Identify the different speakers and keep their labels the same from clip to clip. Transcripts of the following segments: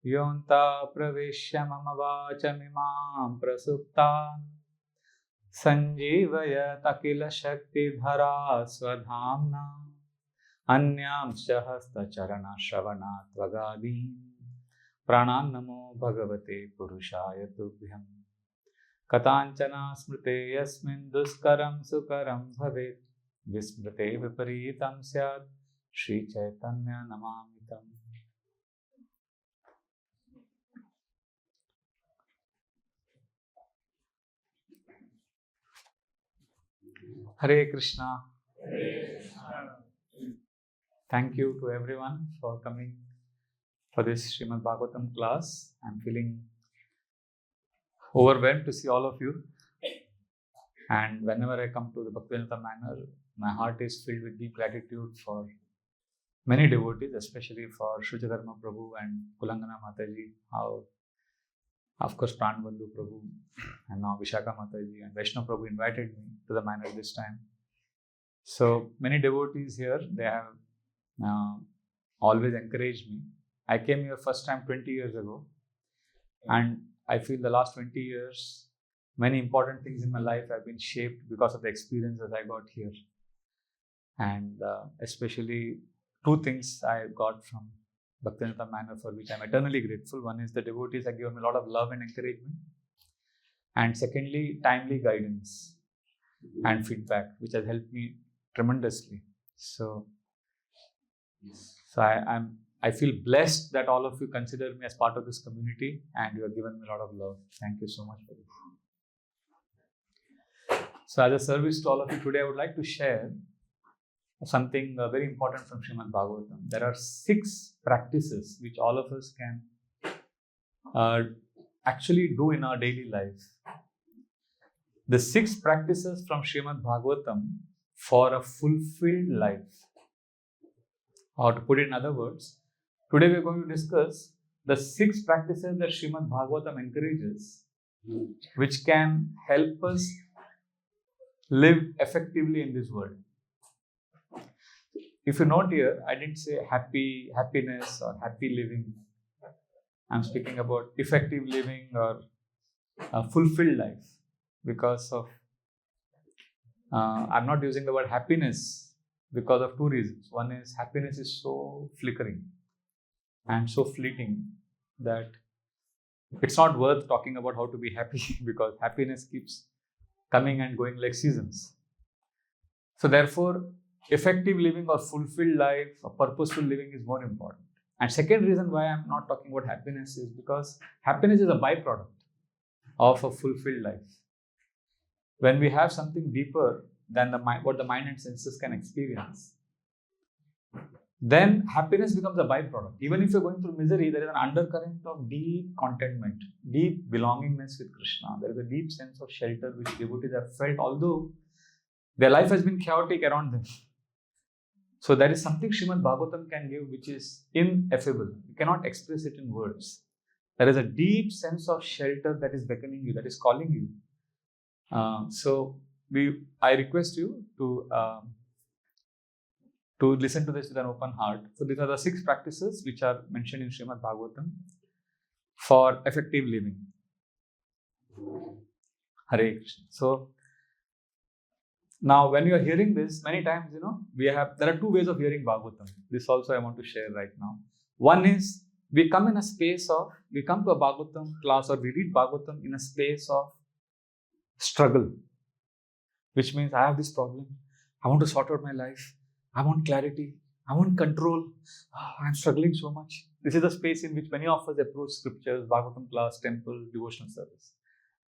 Speaker 1: योऽन्ता प्रविश्य मम वाचमिमां प्रसुप्तान् सञ्जीवयत किल शक्तिधरा स्वधाम्ना अन्यांश्च हस्तचरणश्रवणात्वगादीन् प्राणान् नमो भगवते पुरुषाय तुभ्यम्। कथाञ्चना स्मृते यस्मिन् दुष्करं सुकरं भवेत् विस्मृते विपरीतं स्यात् श्रीचैतन्य नमामि तम्। Hare Krishna. Thank you to everyone for coming for this Srimad Bhagavatam class. I'm feeling overwhelmed to see all of you. And whenever I come to the Bhaktivedanta manor, my heart is filled with deep gratitude for many devotees, especially for Shuchadharma Prabhu and Kulangana Mataji, how, of course, Pranbandhu Prabhu and now Vishaka Mataji and Vaishnav Prabhu invited me to the manor this time. So many devotees here, they have always encouraged me. I came here first time 20 years ago, and I feel the last 20 years, many important things in my life have been shaped because of the experiences I got here. And especially two things I got from Bhaktivedanta manor for which I'm eternally grateful. One is the devotees have given me a lot of love and encouragement. And secondly, timely guidance and feedback, which has helped me tremendously. So I feel blessed that all of you consider me as part of this community and you have given me a lot of love. Thank you so much for this. So as a service to all of you today, I would like to share something very important from Srimad Bhagavatam. There are 6 practices which all of us can actually do in our daily life. The 6 practices from Srimad Bhagavatam for a fulfilled life. Or to put it in other words, today we are going to discuss the 6 practices that Srimad Bhagavatam encourages, which can help us live effectively in this world. If you note here, I didn't say happiness or happy living. I'm speaking about effective living or a fulfilled life, because of I'm not using the word happiness because of 2 reasons. One is happiness is so flickering and so fleeting that it's not worth talking about how to be happy because happiness keeps coming and going like seasons. So therefore, effective living or fulfilled life or purposeful living is more important. And second reason why I'm not talking about happiness is because happiness is a byproduct of a fulfilled life. When we have something deeper than what the mind and senses can experience, then happiness becomes a byproduct. Even if you're going through misery, there is an undercurrent of deep contentment, deep belongingness with Krishna. There is a deep sense of shelter which devotees have felt, although their life has been chaotic around them. So there is something Srimad Bhagavatam can give which is ineffable. You cannot express it in words. There is a deep sense of shelter that is beckoning you, that is calling you. I request you to listen to this with an open heart. So these are the 6 practices which are mentioned in Srimad Bhagavatam for effective living. Hare Krishna. So now when you are hearing this, many times, there are 2 ways of hearing Bhagavatam. This also I want to share right now. One is we come to a Bhagavatam class or we read Bhagavatam in a space of struggle, which means I have this problem. I want to sort out my life. I want clarity. I want control. I'm struggling so much. This is the space in which many of us approach scriptures, Bhagavatam class, temple, devotional service.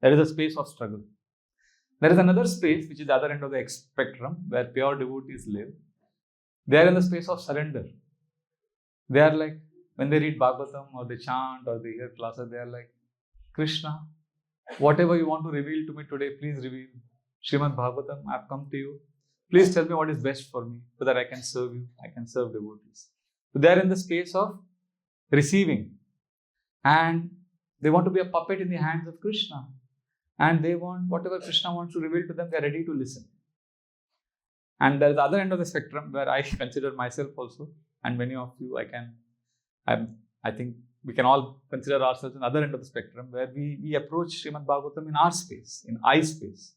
Speaker 1: There is a space of struggle. There is another space, which is the other end of the spectrum, where pure devotees live. They are in the space of surrender. They are like, when they read Bhagavatam or they chant or they hear classes, they are like, Krishna, whatever you want to reveal to me today, please reveal. Srimad Bhagavatam, I have come to you. Please tell me what is best for me so that I can serve you, I can serve devotees. So they are in the space of receiving. And they want to be a puppet in the hands of Krishna. And they want whatever Krishna wants to reveal to them, they are ready to listen. And there is the other end of the spectrum where I consider myself also, and many of you, I think we can all consider ourselves in the other end of the spectrum, where we approach Srimad Bhagavatam in our space, in I space.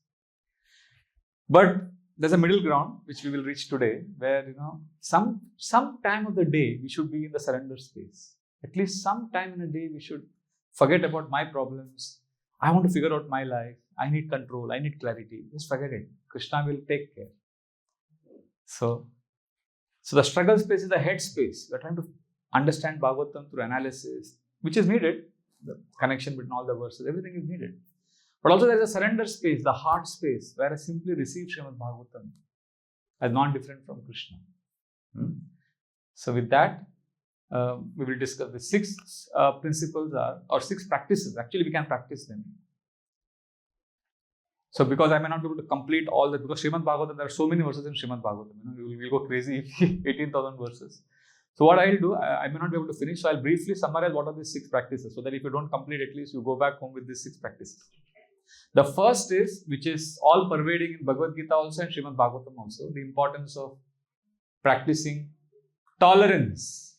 Speaker 1: But there's a middle ground which we will reach today, where some time of the day we should be in the surrender space. At least some time in a day we should forget about my problems. I want to figure out my life. I need control. I need clarity. Just forget it. Krishna will take care. So the struggle space is the head space. We are trying to understand Bhagavatam through analysis, which is needed. The connection between all the verses, everything is needed. But also there is a surrender space, the heart space, where I simply receive Srimad Bhagavatam as non-different from Krishna. So with that, we will discuss the 6 principles or 6 practices. Actually, we can practice them. So because I may not be able to complete all that, because Srimad Bhagavatam, there are so many verses in Srimad Bhagavatam. We will go crazy, 18,000 verses. So what I will do, I may not be able to finish. So I'll briefly summarize what are these 6 practices, so that if you don't complete, at least you go back home with these 6 practices. The first is, which is all pervading in Bhagavad Gita also and Srimad Bhagavatam also, the importance of practicing tolerance.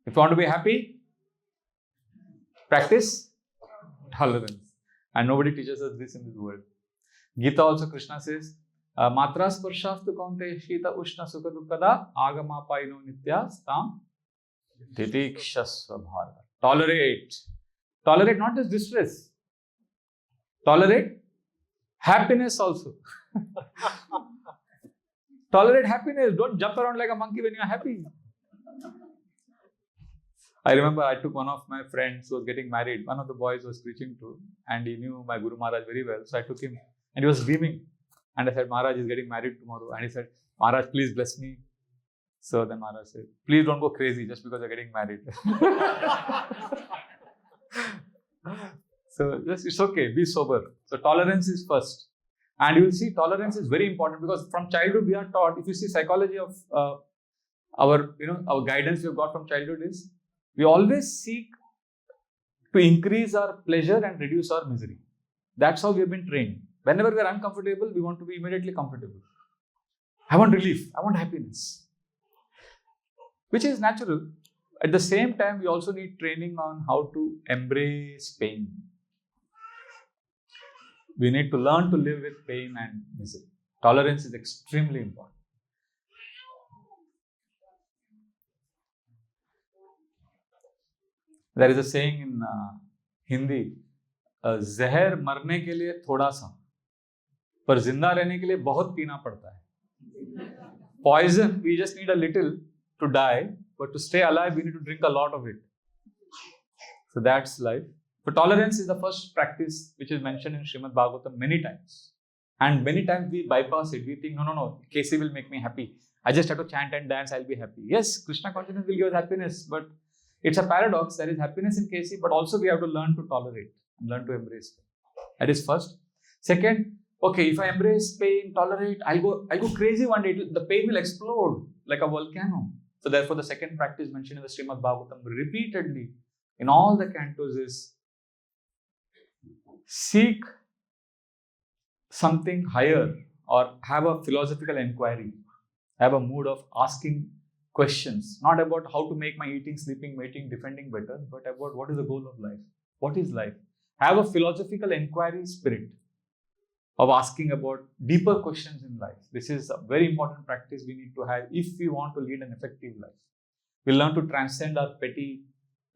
Speaker 1: If you want to be happy, practice tolerance. And nobody teaches us this in this world. Gita also, Krishna says, Matra sparshastu kaunte shita ushna sukha dukkada agama paino nitya stam titikshasva bharata. Tolerate. Tolerate not just distress. Tolerate happiness also. Tolerate happiness. Don't jump around like a monkey when you are happy. I remember I took one of my friends who was getting married. One of the boys was preaching to, and he knew my Guru Maharaj very well. So I took him, and he was beaming. And I said, Maharaj is getting married tomorrow. And he said, Maharaj, please bless me. So then Maharaj said, please don't go crazy just because you're getting married. So just, it's okay, be sober. So tolerance is first. And you will see tolerance is very important, because from childhood we are taught, if you see psychology of our guidance we have got from childhood is, we always seek to increase our pleasure and reduce our misery. That's how we have been trained. Whenever we are uncomfortable, we want to be immediately comfortable. I want relief. I want happiness. Which is natural. At the same time, we also need training on how to embrace pain. We need to learn to live with pain and misery. Tolerance is extremely important. There is a saying in Hindi, जहर मरने के लिए थोड़ा सा, पर जिंदा रहने के लिए बहुत पीना पड़ता है. Poison, we just need a little to die, but to stay alive, we need to drink a lot of it. So that's life. But tolerance is the first practice which is mentioned in Srimad Bhagavatam many times. And many times we bypass it. We think, no, Casey will make me happy. I just have to chant and dance, I'll be happy. Yes, Krishna consciousness will give us happiness, but it's a paradox. There is happiness in Casey, but also we have to learn to tolerate and learn to embrace it. That is first. Second, okay, if I embrace pain, tolerate, I'll go crazy one day. The pain will explode like a volcano. So therefore, the second practice mentioned in the Srimad Bhagavatam repeatedly in all the cantos is seek something higher, or have a philosophical inquiry, have a mood of asking questions, not about how to make my eating, sleeping, mating, defending better, but about what is the goal of life, what is life. Have a philosophical inquiry spirit of asking about deeper questions in life. This is a very important practice we need to have if we want to lead an effective life. We learn to transcend our petty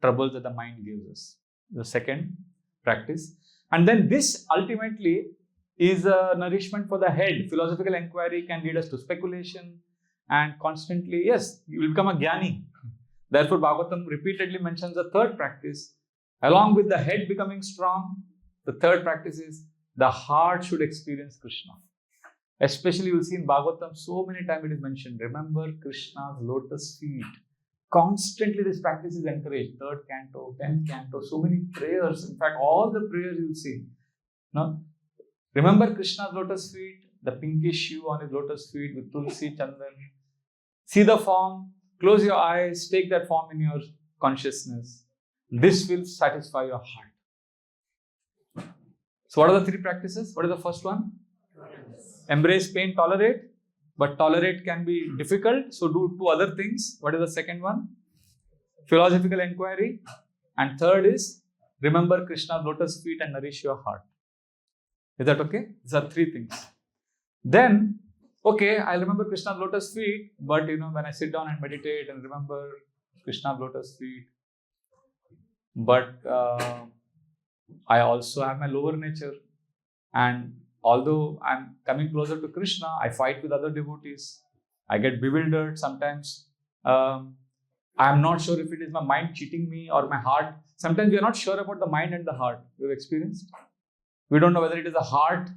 Speaker 1: troubles that the mind gives us. The second practice. And then this ultimately is a nourishment for the head. Philosophical inquiry can lead us to speculation and constantly, yes, you will become a jnani. Therefore, Bhagavatam repeatedly mentions the third practice. Along with the head becoming strong, the third practice is the heart should experience Krishna. Especially you will see in Bhagavatam, so many times it is mentioned, remember Krishna's lotus feet. Constantly this practice is encouraged. 3rd canto, 10th canto, so many prayers. In fact, all the prayers you will see. No? Remember Krishna's lotus feet, the pinkish hue on his lotus feet with tulsi, chandan. See the form, close your eyes, take that form in your consciousness. This will satisfy your heart. So what are the 3 practices? What is the first one? Embrace pain, tolerate. But tolerate can be difficult, so do 2 other things. What is the second one? Philosophical inquiry. And third is, remember Krishna's lotus feet and nourish your heart. Is that okay? These are three things. Then, okay, I remember Krishna's lotus feet, but when I sit down and meditate and remember Krishna's lotus feet, but I also have my lower nature. And although I'm coming closer to Krishna, I fight with other devotees. I get bewildered sometimes. I'm not sure if it is my mind cheating me or my heart. Sometimes we are not sure about the mind and the heart. You've experienced? We don't know whether it is the heart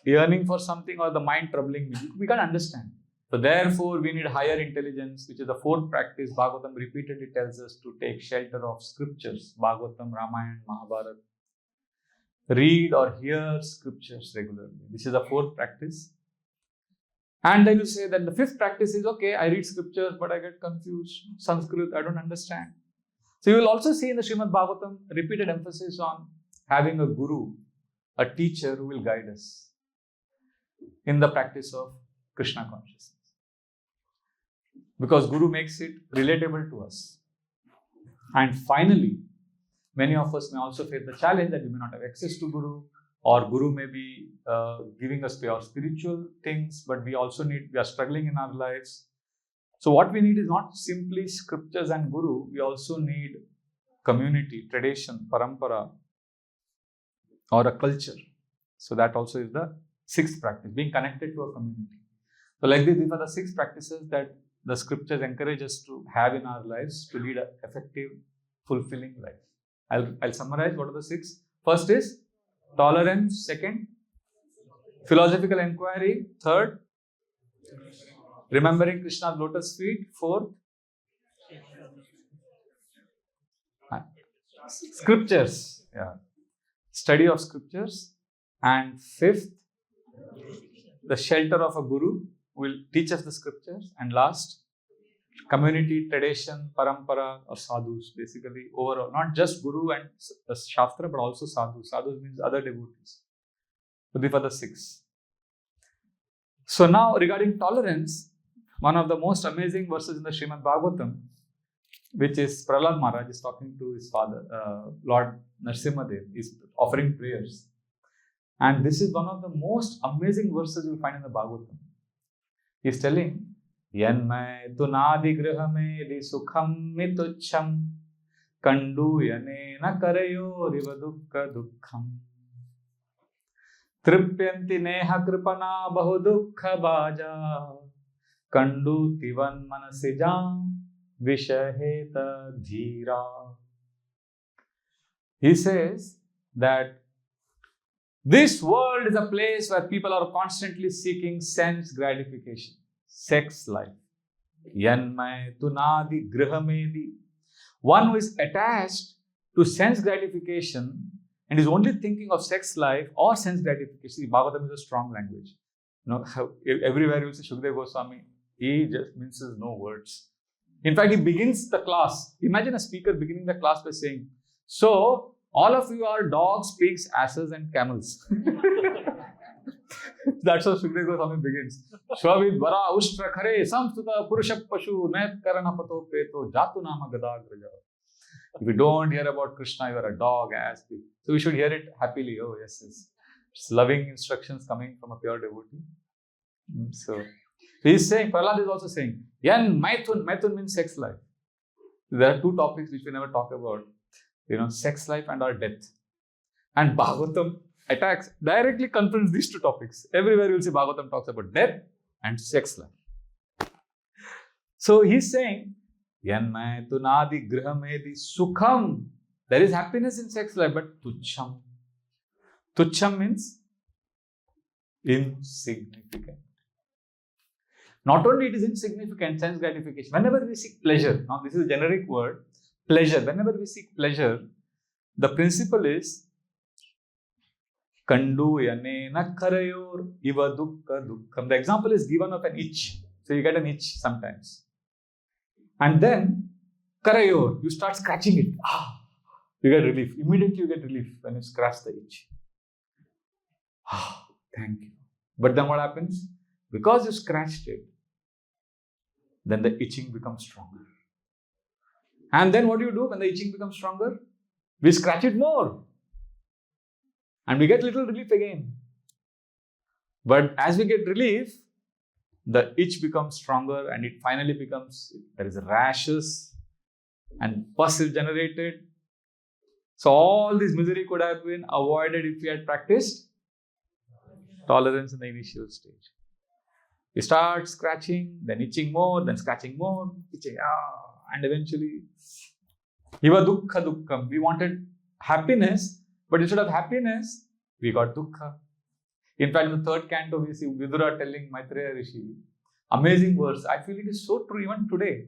Speaker 1: yearning for something or the mind troubling me. We can't understand. So therefore, we need higher intelligence, which is the fourth practice. Bhagavatam repeatedly tells us to take shelter of scriptures. Bhagavatam, Ramayana, Mahabharata. Read or hear scriptures regularly. This is the fourth practice. And then you say that the fifth practice is, okay, I read scriptures, but I get confused. Sanskrit, I don't understand. So you will also see in the Srimad Bhagavatam repeated emphasis on having a guru, a teacher who will guide us in the practice of Krishna consciousness. Because guru makes it relatable to us. And finally, many of us may also face the challenge that we may not have access to guru, or guru may be giving us pure spiritual things, but we are struggling in our lives. So what we need is not simply scriptures and guru, we also need community, tradition, parampara, or a culture. So that also is the sixth practice, being connected to a community. So like this, these are the six practices that the scriptures encourage us to have in our lives to lead an effective, fulfilling life. I'll summarize what are the six. First is tolerance. Second, philosophical inquiry. Third, remembering Krishna's lotus feet. Fourth, scriptures. Study of scriptures. And fifth, the shelter of a guru will teach us the scriptures. And last, community, tradition, parampara, or sadhus, basically overall. Not just guru and shastra, but also sadhus. Sadhus means other devotees. So these are the six. So now regarding tolerance, one of the most amazing verses in the Srimad Bhagavatam, which is Prahlad Maharaj is talking to his father, Lord Nrsimhadev, is offering prayers. And this is one of the most amazing verses you'll find in the Bhagavatam. He is telling, Yanmai tunadi grihamedi sukham mitucham kandu yanena karayo riva dukkha dukkham tripyanti neha kripana bahu dukkha baja kandu tivan manasijam vishaheta dhira. He says that this world is a place where people are constantly seeking sense gratification, sex life. Yanmai tunadi grihamedi. One who is attached to sense gratification and is only thinking of sex life or sense gratification. Bhagavatam is a strong language. Everywhere you will see Shukadeva Goswami, he just minces no words. In fact, he begins the class. Imagine a speaker beginning the class by saying, so, all of you are dogs, pigs, asses, and camels. That's how Shukadeva Goswami begins. Shvavid vara ushtra khare samstuta purushak pashu net karana pato peto jatu nama gadagraja. If you don't hear about Krishna, you are a dog, ass, pig. So we should hear it happily. Oh, yes, yes. It's loving instructions coming from a pure devotee. So he's saying, Prahlad is also saying, Yan Maithun. Maithun means sex life. There are two topics which we never talk about. Sex life and our death. And Bhagavatam attacks, directly confronts these two topics. Everywhere you will see Bhagavatam talks about death and sex life. So he's saying, Yanmai tunadi grihamedi sukham. There is happiness in sex life, but tucham. Tucham means insignificant. Not only it is insignificant, sense gratification. Whenever we seek pleasure, now this is a generic word, pleasure. Whenever we seek pleasure, the principle is Kandu yanena karayor iva dukkha dukkham. The example is given of an itch. So you get an itch sometimes. And then karayor, you start scratching it. You get relief. Immediately you get relief when you scratch the itch. Thank you. But then what happens? Because you scratched it, then the itching becomes stronger. And then what do you do when the itching becomes stronger? we scratch it more. And we get little relief again. But as we get relief, the itch becomes stronger and it finally becomes, there is rashes and pus is generated. So all this misery could have been avoided if we had practiced tolerance in the initial stage. We start scratching, then itching more, then scratching more, itching, and eventually, Iva dukkha dukkham. We wanted happiness, but instead of happiness, we got dukkha. In fact, in the third canto, we see Vidura telling Maitreya Rishi, amazing verse. I feel it is so true even today.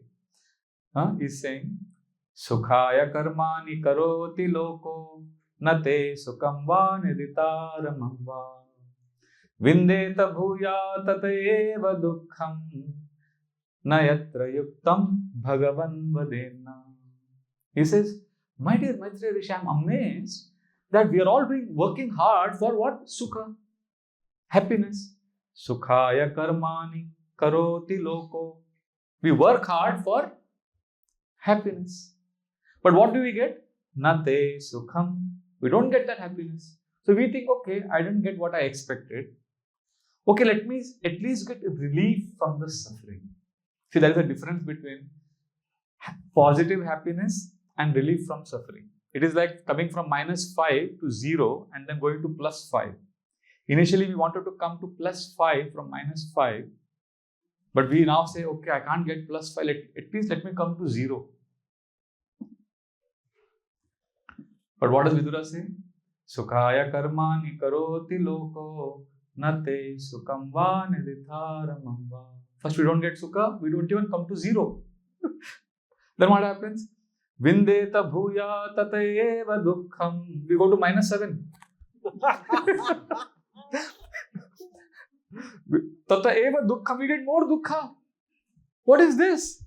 Speaker 1: He's saying, Sukhaya karmani karoti loko, nate sukham va niditaramam va. Vindeta bhuya tatayeva dukkham, nayatra yuktam bhagavan vadena. He says, my dear Maitreya Rishi, I am amazed that we are all working hard for what? Sukha. Happiness. Sukhaya karmani karoti loko. We work hard for happiness. But what do we get? Nate sukham. We don't get that happiness. So we think, okay, I didn't get what I expected. Okay, let me at least get relief from the suffering. See, there is a difference between positive happiness and relief from suffering. It is like coming from -5 to 0 and then going to +5. Initially, we wanted to come to +5 from -5, but we now say, okay, I can't get +5, at least let me come to 0. But what does Vidura say? Sukhaya karmani karoti loko, nate sukham va niditharamam va. First, we don't get sukha, we don't even come to 0. Then what happens? Vindeta bhuya tatayeva dukkham. We go to -7. Tatayeva dukkham, we get more dukkha. What is this?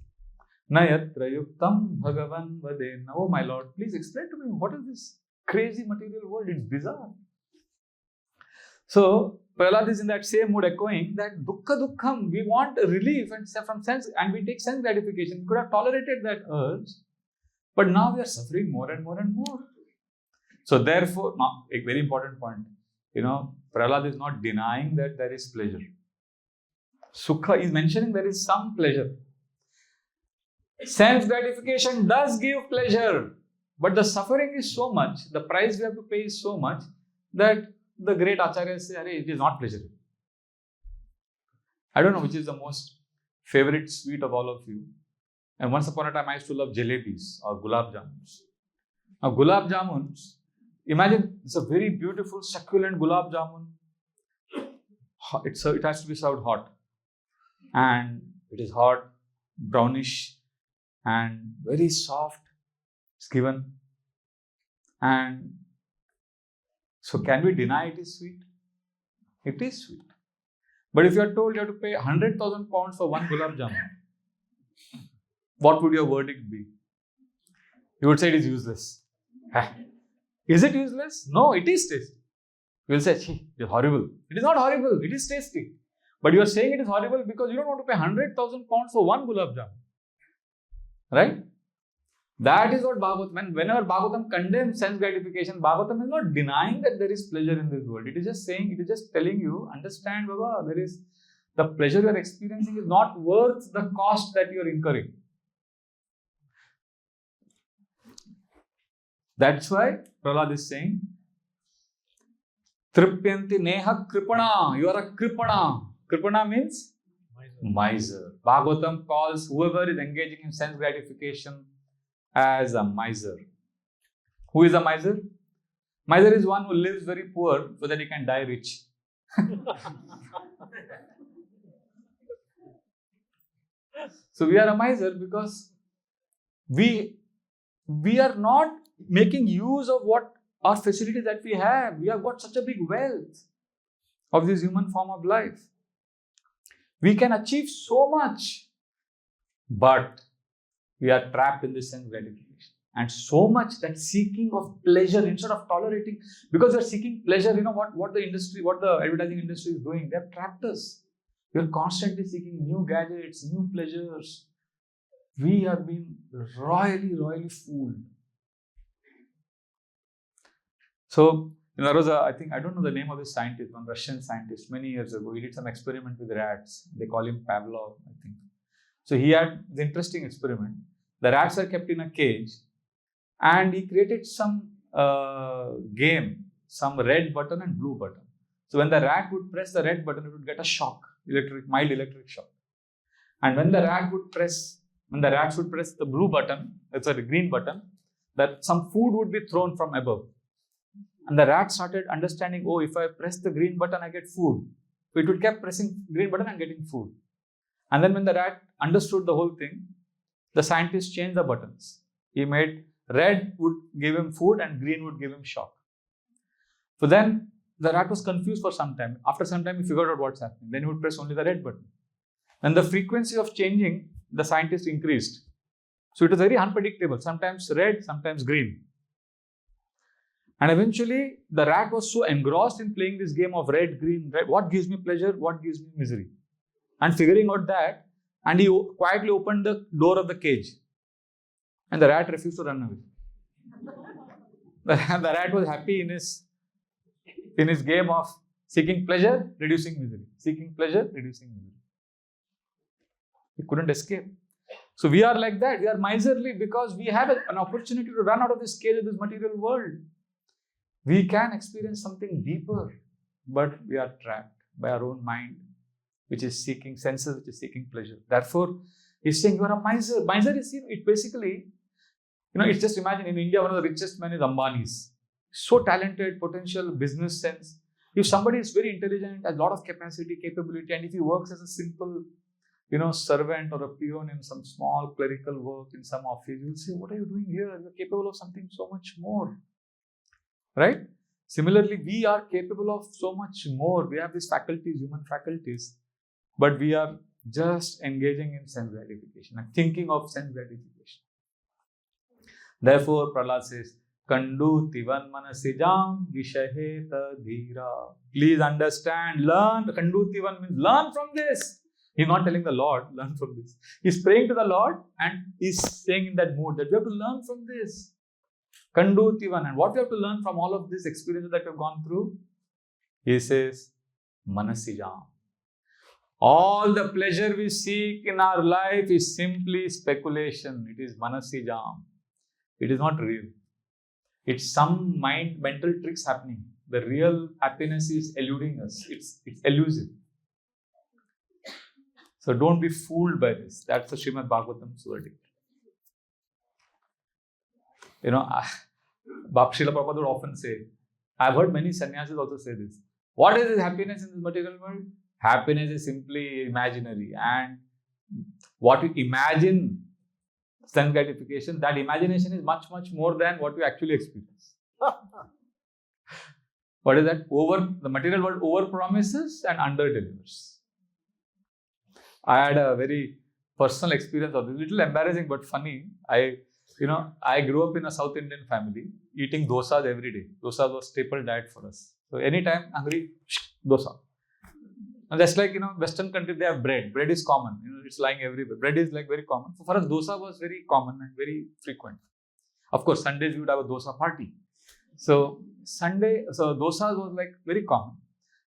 Speaker 1: Nayatra yuktam bhagavan vadena. Oh my Lord, please explain to me, what is this crazy material world? It's bizarre. So, Prahlad is in that same mood, echoing that dukkha dukkham, we want relief and from sense, and we take sense gratification. We could have tolerated that urge, but now we are suffering more and more and more. So therefore, now a very important point, Prahlad is not denying that there is pleasure. Sukha is mentioning there is some pleasure. Sense gratification does give pleasure, but the suffering is so much, the price we have to pay is so much that the great acharyas say, it is not pleasurable. I don't know which is the most favorite sweet of all of you. And once upon a time, I used to love jalebis or gulab jamuns. Now, gulab jamuns, imagine it's a very beautiful, succulent gulab jamun. It has to be served hot. And it is hot, brownish, and very soft. It's given. And so, can we deny it is sweet? It is sweet. But if you are told you have to pay 100,000 pounds for one gulab jamun, what would your verdict be? You would say it is useless. Is it useless? No, it is tasty. You will say, it is horrible. It is not horrible, it is tasty. But you are saying it is horrible because you don't want to pay 100,000 pounds for one gulab jamun. Right? That is what Bhagavatam, whenever Bhagavatam condemns sense gratification, Bhagavatam is not denying that there is pleasure in this world. It is just saying, it is just telling you, understand, Baba, there is the pleasure you are experiencing is not worth the cost that you are incurring. That's why Prahlad is saying, Tripyanti neha kripana. You are a kripana. Kripana means miser. Bhagavatam calls whoever is engaging in sense gratification as a miser. Who is a miser? Miser is one who lives very poor so that he can die rich. So we are a miser because we are not making use of what our facilities that we have. We have got such a big wealth of this human form of life. We can achieve so much, but we are trapped in this sense gratification. And so much that seeking of pleasure instead of tolerating, because we are seeking pleasure, what the advertising industry is doing, they have trapped us. We are constantly seeking new gadgets, new pleasures. We have been royally fooled. So there was I think, I don't know the name of this scientist, one Russian scientist, many years ago. He did some experiment with rats. They call him Pavlov, I think. So he had the interesting experiment. The rats were kept in a cage, and he created some game, some red button and blue button. So when the rat would press the red button, it would get a shock, mild electric shock. And when the rats would press the blue button, the green button, that some food would be thrown from above. And the rat started understanding, oh, if I press the green button, I get food. So it would keep pressing green button and getting food. And then when the rat understood the whole thing, the scientist changed the buttons. He made red would give him food and green would give him shock. So then the rat was confused for some time. After some time, he figured out what's happening. Then he would press only the red button. And the frequency of changing, the scientist increased. So it was very unpredictable. Sometimes red, sometimes green. And eventually, the rat was so engrossed in playing this game of red, green, red. What gives me pleasure? What gives me misery? And figuring out that, and he quietly opened the door of the cage. And the rat refused to run away. The rat was happy in his game of seeking pleasure, reducing misery. Seeking pleasure, reducing misery. He couldn't escape. So we are like that. We are miserly because we have an opportunity to run out of this cage of this material world. We can experience something deeper, but we are trapped by our own mind, which is seeking senses, which is seeking pleasure. Therefore, he's saying you are a miser. Miser is, it basically, it's just imagine in India, one of the richest men is Ambani's. So talented, potential, business sense. If somebody is very intelligent, has a lot of capacity, capability, and if he works as a simple, servant or a peon in some small clerical work in some office, you'll say, what are you doing here? You're capable of something so much more. Right? Similarly, we are capable of so much more. We have these faculties, human faculties, but we are just engaging in sense gratification and thinking of sense gratification. Therefore, Prahlad says, Kandu tivan manasijam vishaheta dhira. Please understand, learn. Kandu tivan means learn from this. He's not telling the Lord, learn from this. He's praying to the Lord and he's saying in that mood that we have to learn from this. Kandu tivan. And what we have to learn from all of this experience that we've gone through? He says, manasijam. All the pleasure we seek in our life is simply speculation. It is manasijam. It is not real. It's some mental tricks happening. The real happiness is eluding us. It's elusive. So don't be fooled by this. That's the Srimad Bhagavatam's verdict. Srila Prabhupada would often say, I've heard many sannyasis also say this. What is this happiness in this material world? Happiness is simply imaginary. And what you imagine, sense gratification, that imagination is much, much more than what you actually experience. What is that? The material world over promises and under delivers. I had a very personal experience of this, little embarrassing but funny. I grew up in a South Indian family, eating dosas every day. Dosas was staple diet for us. So anytime hungry, dosa. And just like, Western countries, they have bread. Bread is common. It's lying everywhere. Bread is very common. So for us, dosa was very common and very frequent. Of course, Sundays we would have a dosa party. So dosas was very common.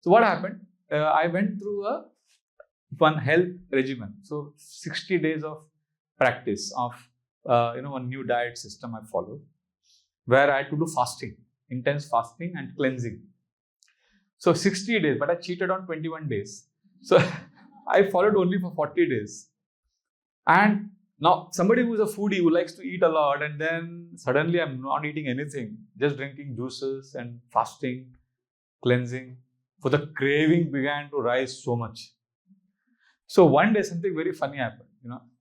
Speaker 1: So what happened? I went through one health regimen. So 60 days of practice of, one new diet system I followed, where I had to do fasting, intense fasting and cleansing. So 60 days, but I cheated on 21 days. So I followed only for 40 days. And now somebody who is a foodie who likes to eat a lot, and then suddenly I'm not eating anything, just drinking juices and fasting, cleansing. So the craving began to rise so much. So one day something very funny happened,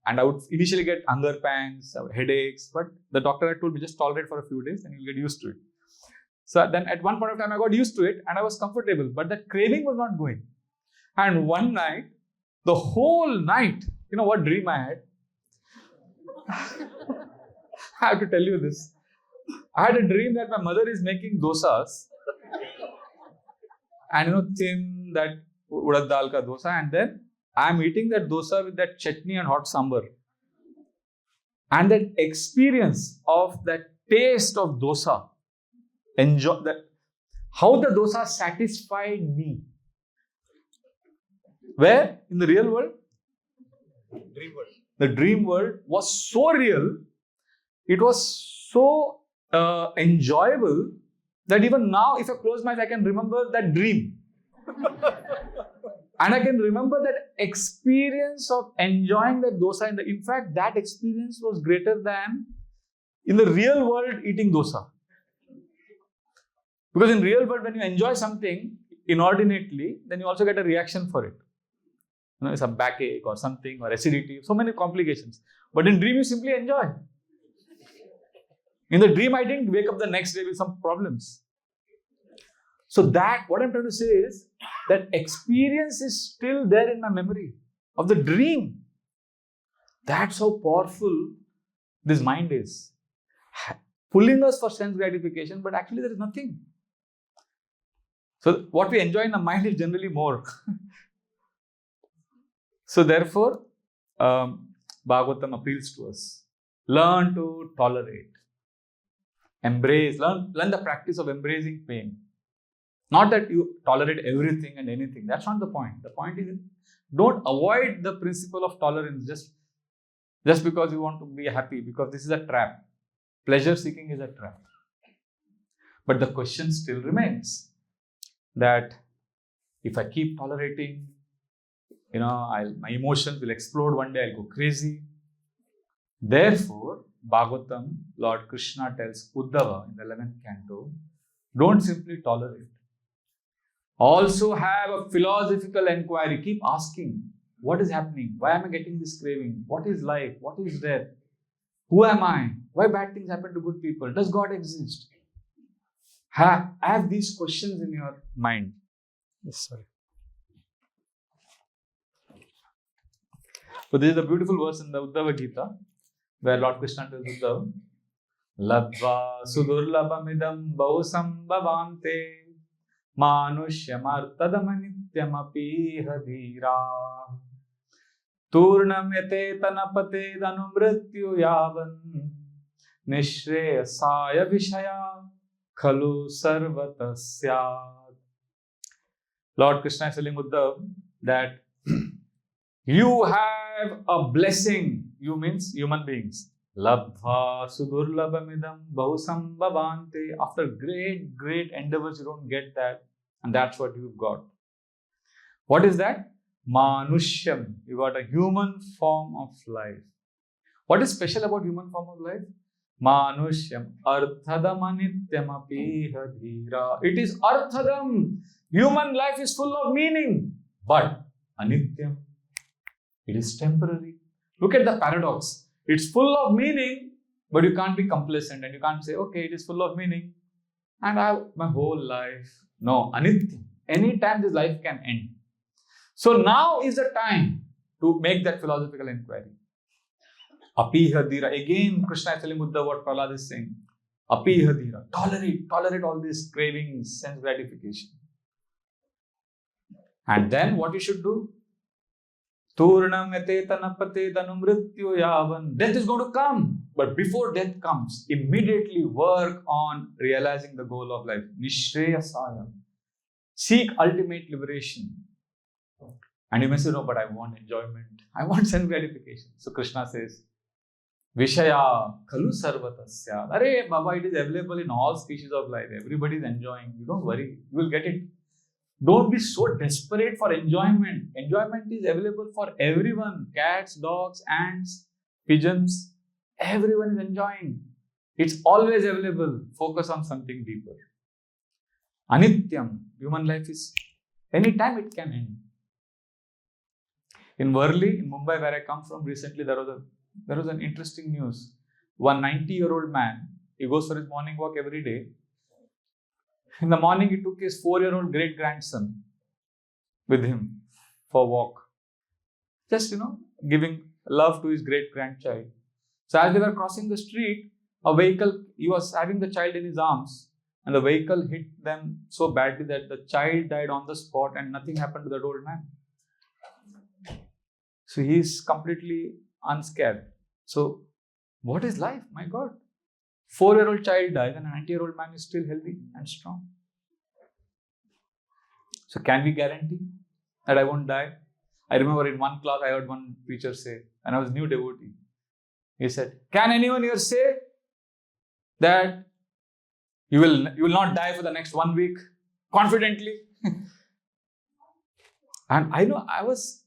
Speaker 1: and I would initially get hunger pangs, headaches, but the doctor had told me just tolerate for a few days and you'll get used to it. So then at one point of time I got used to it and I was comfortable, but that craving was not going. And one night, the whole night, what dream I had? I have to tell you this. I had a dream that my mother is making dosas and thin that urad dal ka dosa, and then I am eating that dosa with that chutney and hot sambar. And that experience of that taste of dosa enjoy that. How the dosa satisfied me. Where? In the real world?
Speaker 2: Dream world.
Speaker 1: The dream world was so real. It was so enjoyable that even now, if I close my eyes, I can remember that dream. And I can remember that experience of enjoying that dosa. In fact, that experience was greater than in the real world eating dosa. Because in real world, when you enjoy something inordinately, then you also get a reaction for it. You know, it's a backache or something, or acidity, so many complications. But in dream, you simply enjoy. In the dream, I didn't wake up the next day with some problems. So that, what I'm trying to say is, that experience is still there in my memory of the dream. That's how powerful this mind is. Pulling us for sense gratification, but actually there is nothing. So what we enjoy in the mind is generally more. So therefore, Bhagavatam appeals to us. Learn to tolerate. Embrace, learn the practice of embracing pain. Not that you tolerate everything and anything. That's not the point. The point is, don't avoid the principle of tolerance just because you want to be happy, because this is a trap. Pleasure seeking is a trap. But the question still remains that if I keep tolerating, my emotions will explode one day, I'll go crazy. Therefore, Bhagavatam, Lord Krishna tells Uddhava in the 11th canto, don't simply tolerate. Also have a philosophical inquiry. Keep asking, what is happening? Why am I getting this craving? What is life? What is death? Who am I? Why bad things happen to good people? Does God exist? Have these questions in your mind. Yes, sorry. So this is a beautiful verse in the Uddhava Gita, where Lord Krishna tells Uddhava, Labva sudurlabhamidam bahusambhavante manusyamartadamanityamapiha dhira turnam yate tanapate danumrityu yavan nishreyasaya vishaya khalu sarvatasyat. Lord Krishna is telling Uddhava that you have a blessing. You means human beings. Labha sudurlabhamidam bahusambhavante. After great endeavors, you don't get that. And that's what you've got. What is that? Manushyam. You got a human form of life. What is special about human form of life? Manushyam. Arthadamanityamapiha dhira. It is arthadam. Human life is full of meaning. But anityam. It is temporary. Look at the paradox. It's full of meaning, but you can't be complacent and you can't say, okay, it is full of meaning and I have my whole life. No, anitya. Anytime this life can end. So now is the time to make that philosophical inquiry. Apiha dhira. Again, Krishna is telling Uddhava what Prahlad is saying. Apiha dhira. Tolerate all these cravings, sense gratification. And then what you should do? Turnam yate tanapate danumrityu yavan. Death is going to come. But before death comes, immediately work on realizing the goal of life. Nishreyasaya. Seek ultimate liberation. And you may say, no, but I want enjoyment. I want sense gratification. So Krishna says, Vishaya khalu sarvatasya. Arey Baba, it is available in all species of life. Everybody is enjoying. You don't worry. You will get it. Don't be so desperate for enjoyment. Enjoyment is available for everyone. Cats, dogs, ants, pigeons. Everyone is enjoying. It's always available. Focus on something deeper. Anityam. Human life is, anytime it can end. In Worli, in Mumbai, where I come from, recently there was an interesting news. One 90-year-old man, he goes for his morning walk every day. In the morning, he took his 4-year-old great-grandson with him for a walk. Just, giving love to his great-grandchild. So as they were crossing the street, a vehicle, he was having the child in his arms, and the vehicle hit them so badly that the child died on the spot and nothing happened to that old man. So he is completely unscared. So what is life? My God. 4-year-old child dies and a 90-year-old man is still healthy and strong. So can we guarantee that I won't die? I remember in one class I heard one teacher say, and I was new devotee, he said, can anyone here say that you will not die for the next 1 week confidently? And I know I was,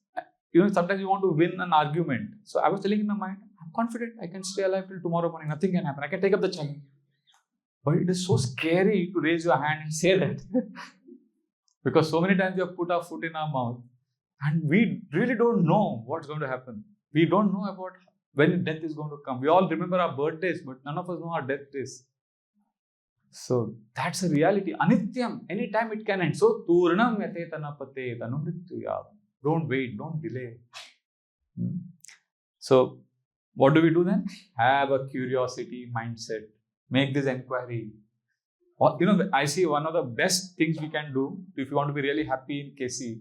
Speaker 1: sometimes you want to win an argument. So I was telling in my mind, I'm confident I can stay alive till tomorrow morning. Nothing can happen. I can take up the challenge. But it is so scary to raise your hand and say that. Because so many times we have put our foot in our mouth and we really don't know what's going to happen. We don't know about when death is going to come. We all remember our birthdays, but none of us know our death days. So that's a reality. Anityam, anytime it can end. So, Turnam yate tanapate tanumrityuyam. Don't wait, don't delay. So, what do we do then? Have a curiosity mindset. Make this inquiry. I see one of the best things we can do if you want to be really happy in KC.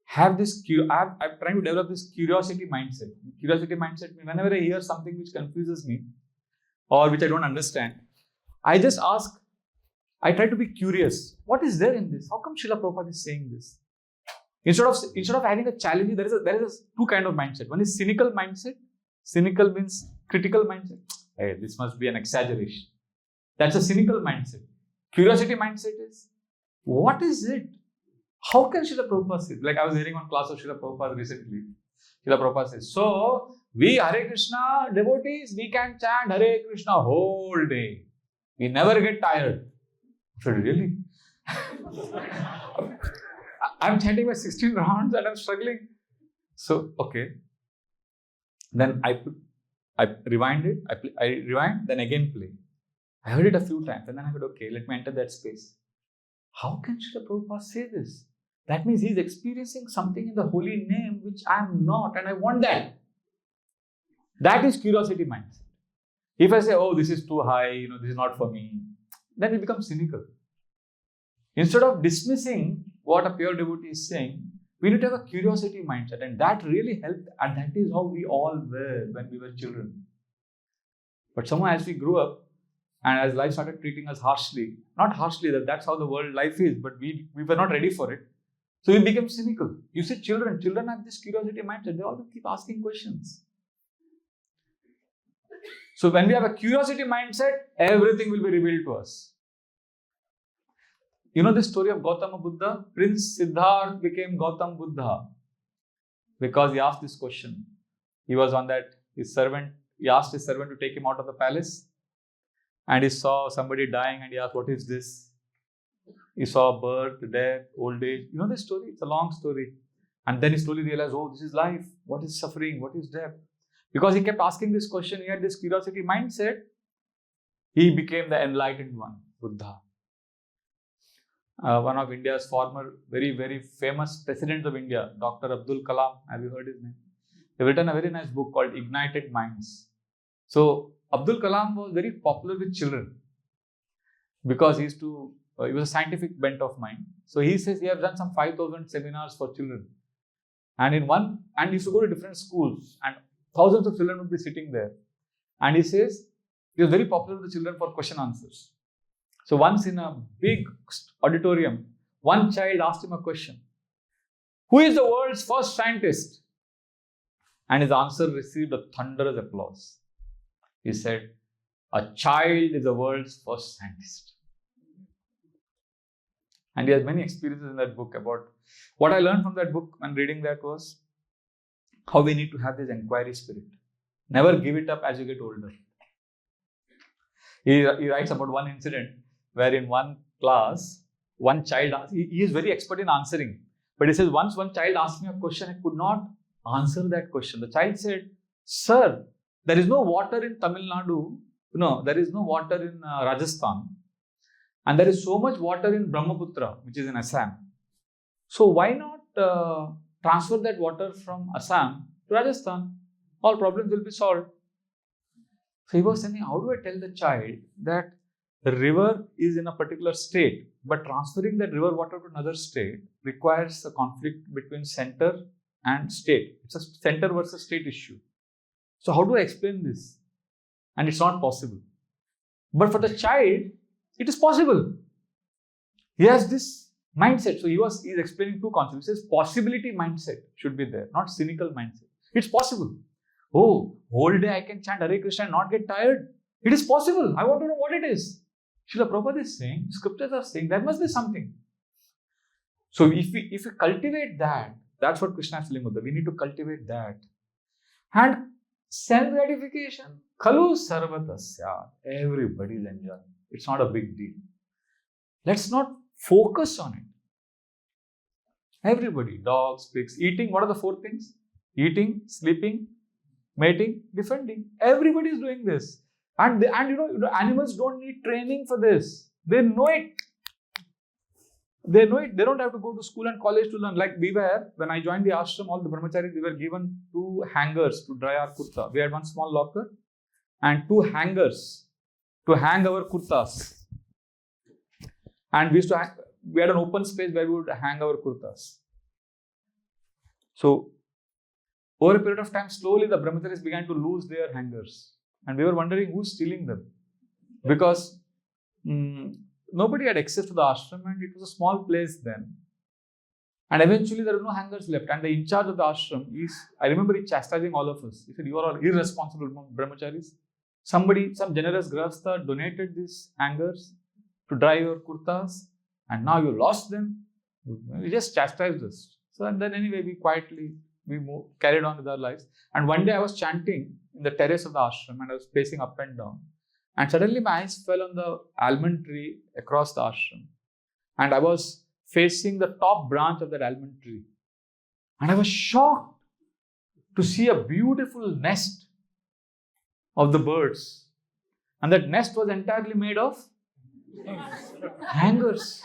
Speaker 1: Have this, I'm trying to develop this curiosity mindset. Curiosity mindset means whenever I hear something which confuses me or which I don't understand, I just ask, I try to be curious. What is there in this? How come Srila Prabhupada is saying this? Instead of having a challenge, there is two kind of mindset. One is cynical mindset. Cynical means critical mindset. Hey, this must be an exaggeration. That's a cynical mindset. Curiosity mindset is, what is it? How can Srila Prabhupada say? Like I was hearing one class of Srila Prabhupada recently. Srila Prabhupada says, so we Hare Krishna devotees, we can chant Hare Krishna whole day. We never get tired. I said, really? I'm chanting my 16 rounds and I'm struggling. So, okay. Then I rewind it. I rewind, then again play. I heard it a few times and then I said, okay, let me enter that space. How can Srila Prabhupada say this? That means he's experiencing something in the holy name which I am not and I want that. That is curiosity mindset. If I say, oh, this is too high, this is not for me, then we become cynical. Instead of dismissing what a pure devotee is saying, we need to have a curiosity mindset, and that really helped, and that is how we all were when we were children. But somehow as we grew up, and as life started treating us harshly, not harshly, that's how the world life is, but we were not ready for it. So we became cynical. You see, children have this curiosity mindset. They always keep asking questions. So when we have a curiosity mindset, everything will be revealed to us. You know the story of Gautama Buddha? Prince Siddhartha became Gautama Buddha because he asked this question. He was on that, he asked his servant to take him out of the palace, and he saw somebody dying and he asked, what is this? He saw birth, death, old age. You know the story? It's a long story. And then he slowly realized, oh, this is life. What is suffering? What is death? Because he kept asking this question, he had this curiosity mindset, he became the enlightened one, Buddha. One of India's former, very, very famous presidents of India, Dr. Abdul Kalam, have you heard his name? They've written a very nice book called Ignited Minds. So, Abdul Kalam was very popular with children because he was a scientific bent of mind. So, he says he has done some 5,000 seminars for children. And he used to go to different schools and thousands of children would be sitting there. And he says he was very popular with the children for question answers. So once in a big auditorium, one child asked him a question. Who is the world's first scientist? And his answer received a thunderous applause. He said, a child is the world's first scientist. And he has many experiences in that book about what I learned from that book when reading that was how we need to have this inquiry spirit. Never give it up as you get older. He writes about one incident where in one class, one child, he is very expert in answering. But he says, once one child asked me a question, I could not answer that question. The child said, sir, there is no water in Tamil Nadu. No, there is no water in Rajasthan. And there is so much water in Brahmaputra, which is in Assam. So why not transfer that water from Assam to Rajasthan? All problems will be solved. So he was saying, how do I tell the child that the river is in a particular state, but transferring that river water to another state requires a conflict between center and state. It's a center versus state issue. So how do I explain this? And it's not possible. But for the child, it is possible. He has this mindset. So he's explaining two concepts. He says possibility mindset should be there, not cynical mindset. It's possible. Oh, whole day I can chant Hare Krishna and not get tired. It is possible. I want to know what it is. Srila Prabhupada is saying, scriptures are saying there must be something. So if we cultivate that, that's what Krishna is telling us. We need to cultivate that. And self-gratification. Khalu sarvatasya. Everybody is enjoying. It's not a big deal. Let's not focus on it. Everybody, dogs, pigs, eating. What are the four things? Eating, sleeping, mating, defending. Everybody is doing this. And animals don't need training for this. They know it. They know it. They don't have to go to school and college to learn. Like when I joined the ashram, all the brahmacharis, we were given 2 hangers to dry our kurta. We had one small locker and 2 hangers to hang our kurtas. And we had an open space where we would hang our kurtas. So, over a period of time, slowly the brahmacharis began to lose their hangers. And we were wondering who's stealing them. Because nobody had access to the ashram and it was a small place then. And eventually there were no hangers left. And the in charge of the ashram I remember he chastising all of us. He said, you are all irresponsible brahmacharis. Some generous grahastha donated these hangers to dry your kurtas and now you lost them. He just chastised us. So and then anyway we carried on with our lives. And one day I was chanting in the terrace of the ashram and I was pacing up and down. And suddenly my eyes fell on the almond tree across the ashram. And I was facing the top branch of that almond tree. And I was shocked to see a beautiful nest of the birds. And that nest was entirely made of hangers.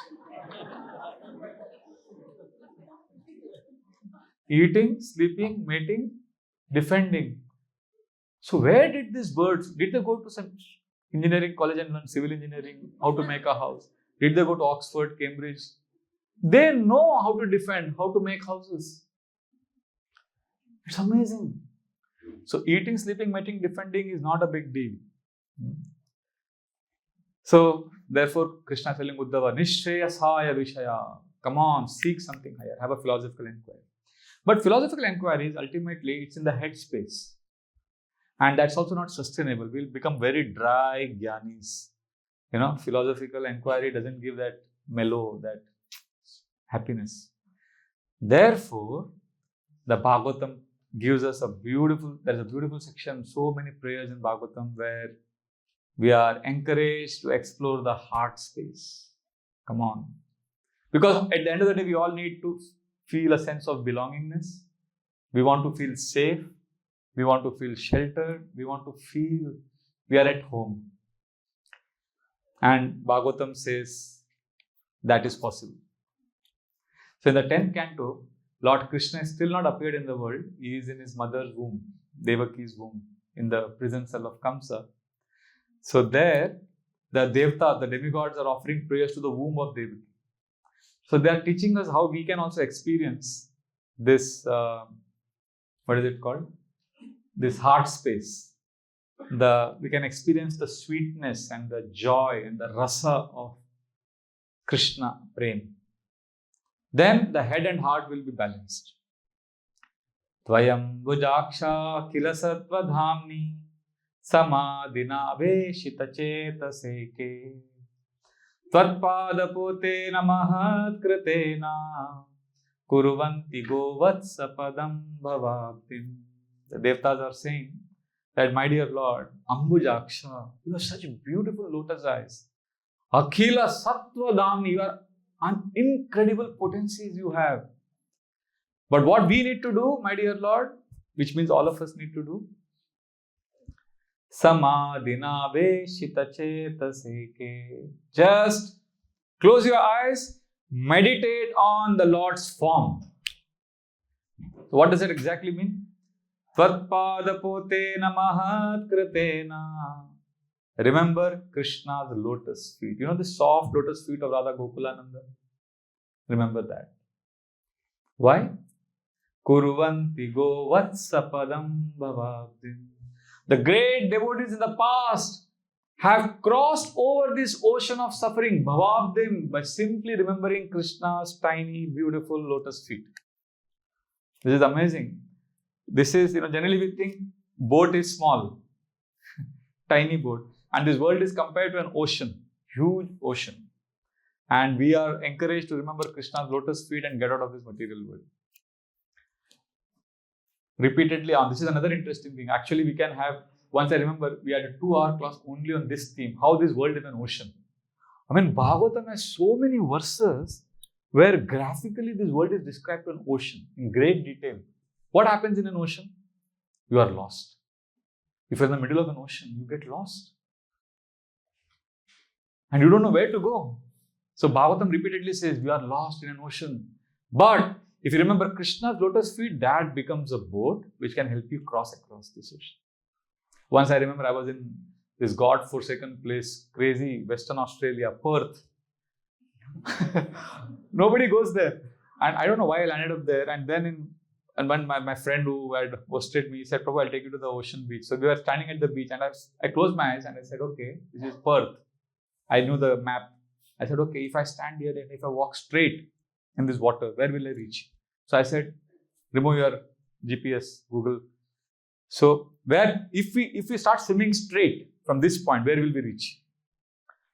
Speaker 1: Eating, sleeping, mating, defending. So where did these birds, did they go to some engineering college and learn civil engineering, how to make a house? Did they go to Oxford, Cambridge? They know how to defend, how to make houses. It's amazing. So eating, sleeping, mating, defending is not a big deal. So therefore Krishna is telling Uddhava, Nishreyasaya Vishaya. Come on, seek something higher, have a philosophical inquiry. But philosophical inquiries, ultimately, it's in the head space. And that's also not sustainable. We'll become very dry jnanis. Philosophical inquiry doesn't give that mellow, that happiness. Therefore, the Bhagavatam gives us there's a beautiful section, so many prayers in Bhagavatam where we are encouraged to explore the heart space. Come on. Because at the end of the day, we all need to feel a sense of belongingness. We want to feel safe. We want to feel sheltered. We want to feel we are at home. And Bhagavatam says that is possible. So in the 10th canto, Lord Krishna is still not appeared in the world. He is in his mother's womb, Devaki's womb, in the prison cell of Kamsa. So there, the Devta, the demigods, are offering prayers to the womb of Devaki. So they are teaching us how we can also experience this, what is it called? This heart space. We can experience the sweetness and the joy and the rasa of Krishna Prem. Then the head and heart will be balanced. Tvayam Bujaksha Kila Sattva Dhamni Samadina Veshita Chetaseke Tvatpadapotena Mahatkritena Kuruvanti Govatsapadam Bhavaktim. The Devtas are saying that, my dear Lord, Ambujaksha, you have such beautiful lotus eyes. Akhila Sattva Dhamni, you are incredible potencies you have. But what we need to do, my dear Lord, which means all of us need to do, Samadina Veshita Chetaseke. Just close your eyes, meditate on the Lord's form. So what does it exactly mean? Tvatpadapotena Mahatkritena. Remember Krishna's lotus feet. You know the soft lotus feet of Radha Gokulananda? Remember that. Why? Kuruvanti Govatsapadam Bhavaktim. The great devotees in the past have crossed over this ocean of suffering, bhavabdim, by simply remembering Krishna's tiny, beautiful lotus feet. This is amazing. This is, generally we think boat is small, tiny boat. And this world is compared to an ocean, huge ocean. And we are encouraged to remember Krishna's lotus feet and get out of this material world. Repeatedly on. This is another interesting thing. Actually, we can have, once I remember, we had a 2-hour class only on this theme, how this world is an ocean. I mean, Bhagavatam has so many verses where graphically this world is described to an ocean in great detail. What happens in an ocean? You are lost. If you're in the middle of an ocean, you get lost. And you don't know where to go. So Bhagavatam repeatedly says, we are lost in an ocean. But if you remember Krishna's lotus feet, that becomes a boat which can help you cross across this ocean. Once I remember I was in this God-forsaken place, crazy Western Australia, Perth. Nobody goes there. And I don't know why I landed up there. And then when my friend who had hosted me said, Prabhu, I'll take you to the ocean beach. So we were standing at the beach and I closed my eyes and I said, okay, this is Perth. I knew the map. I said, okay, if I stand here and if I walk straight in this water, where will I reach? So I said, remove your GPS, Google. So if we start swimming straight from this point, where will we reach?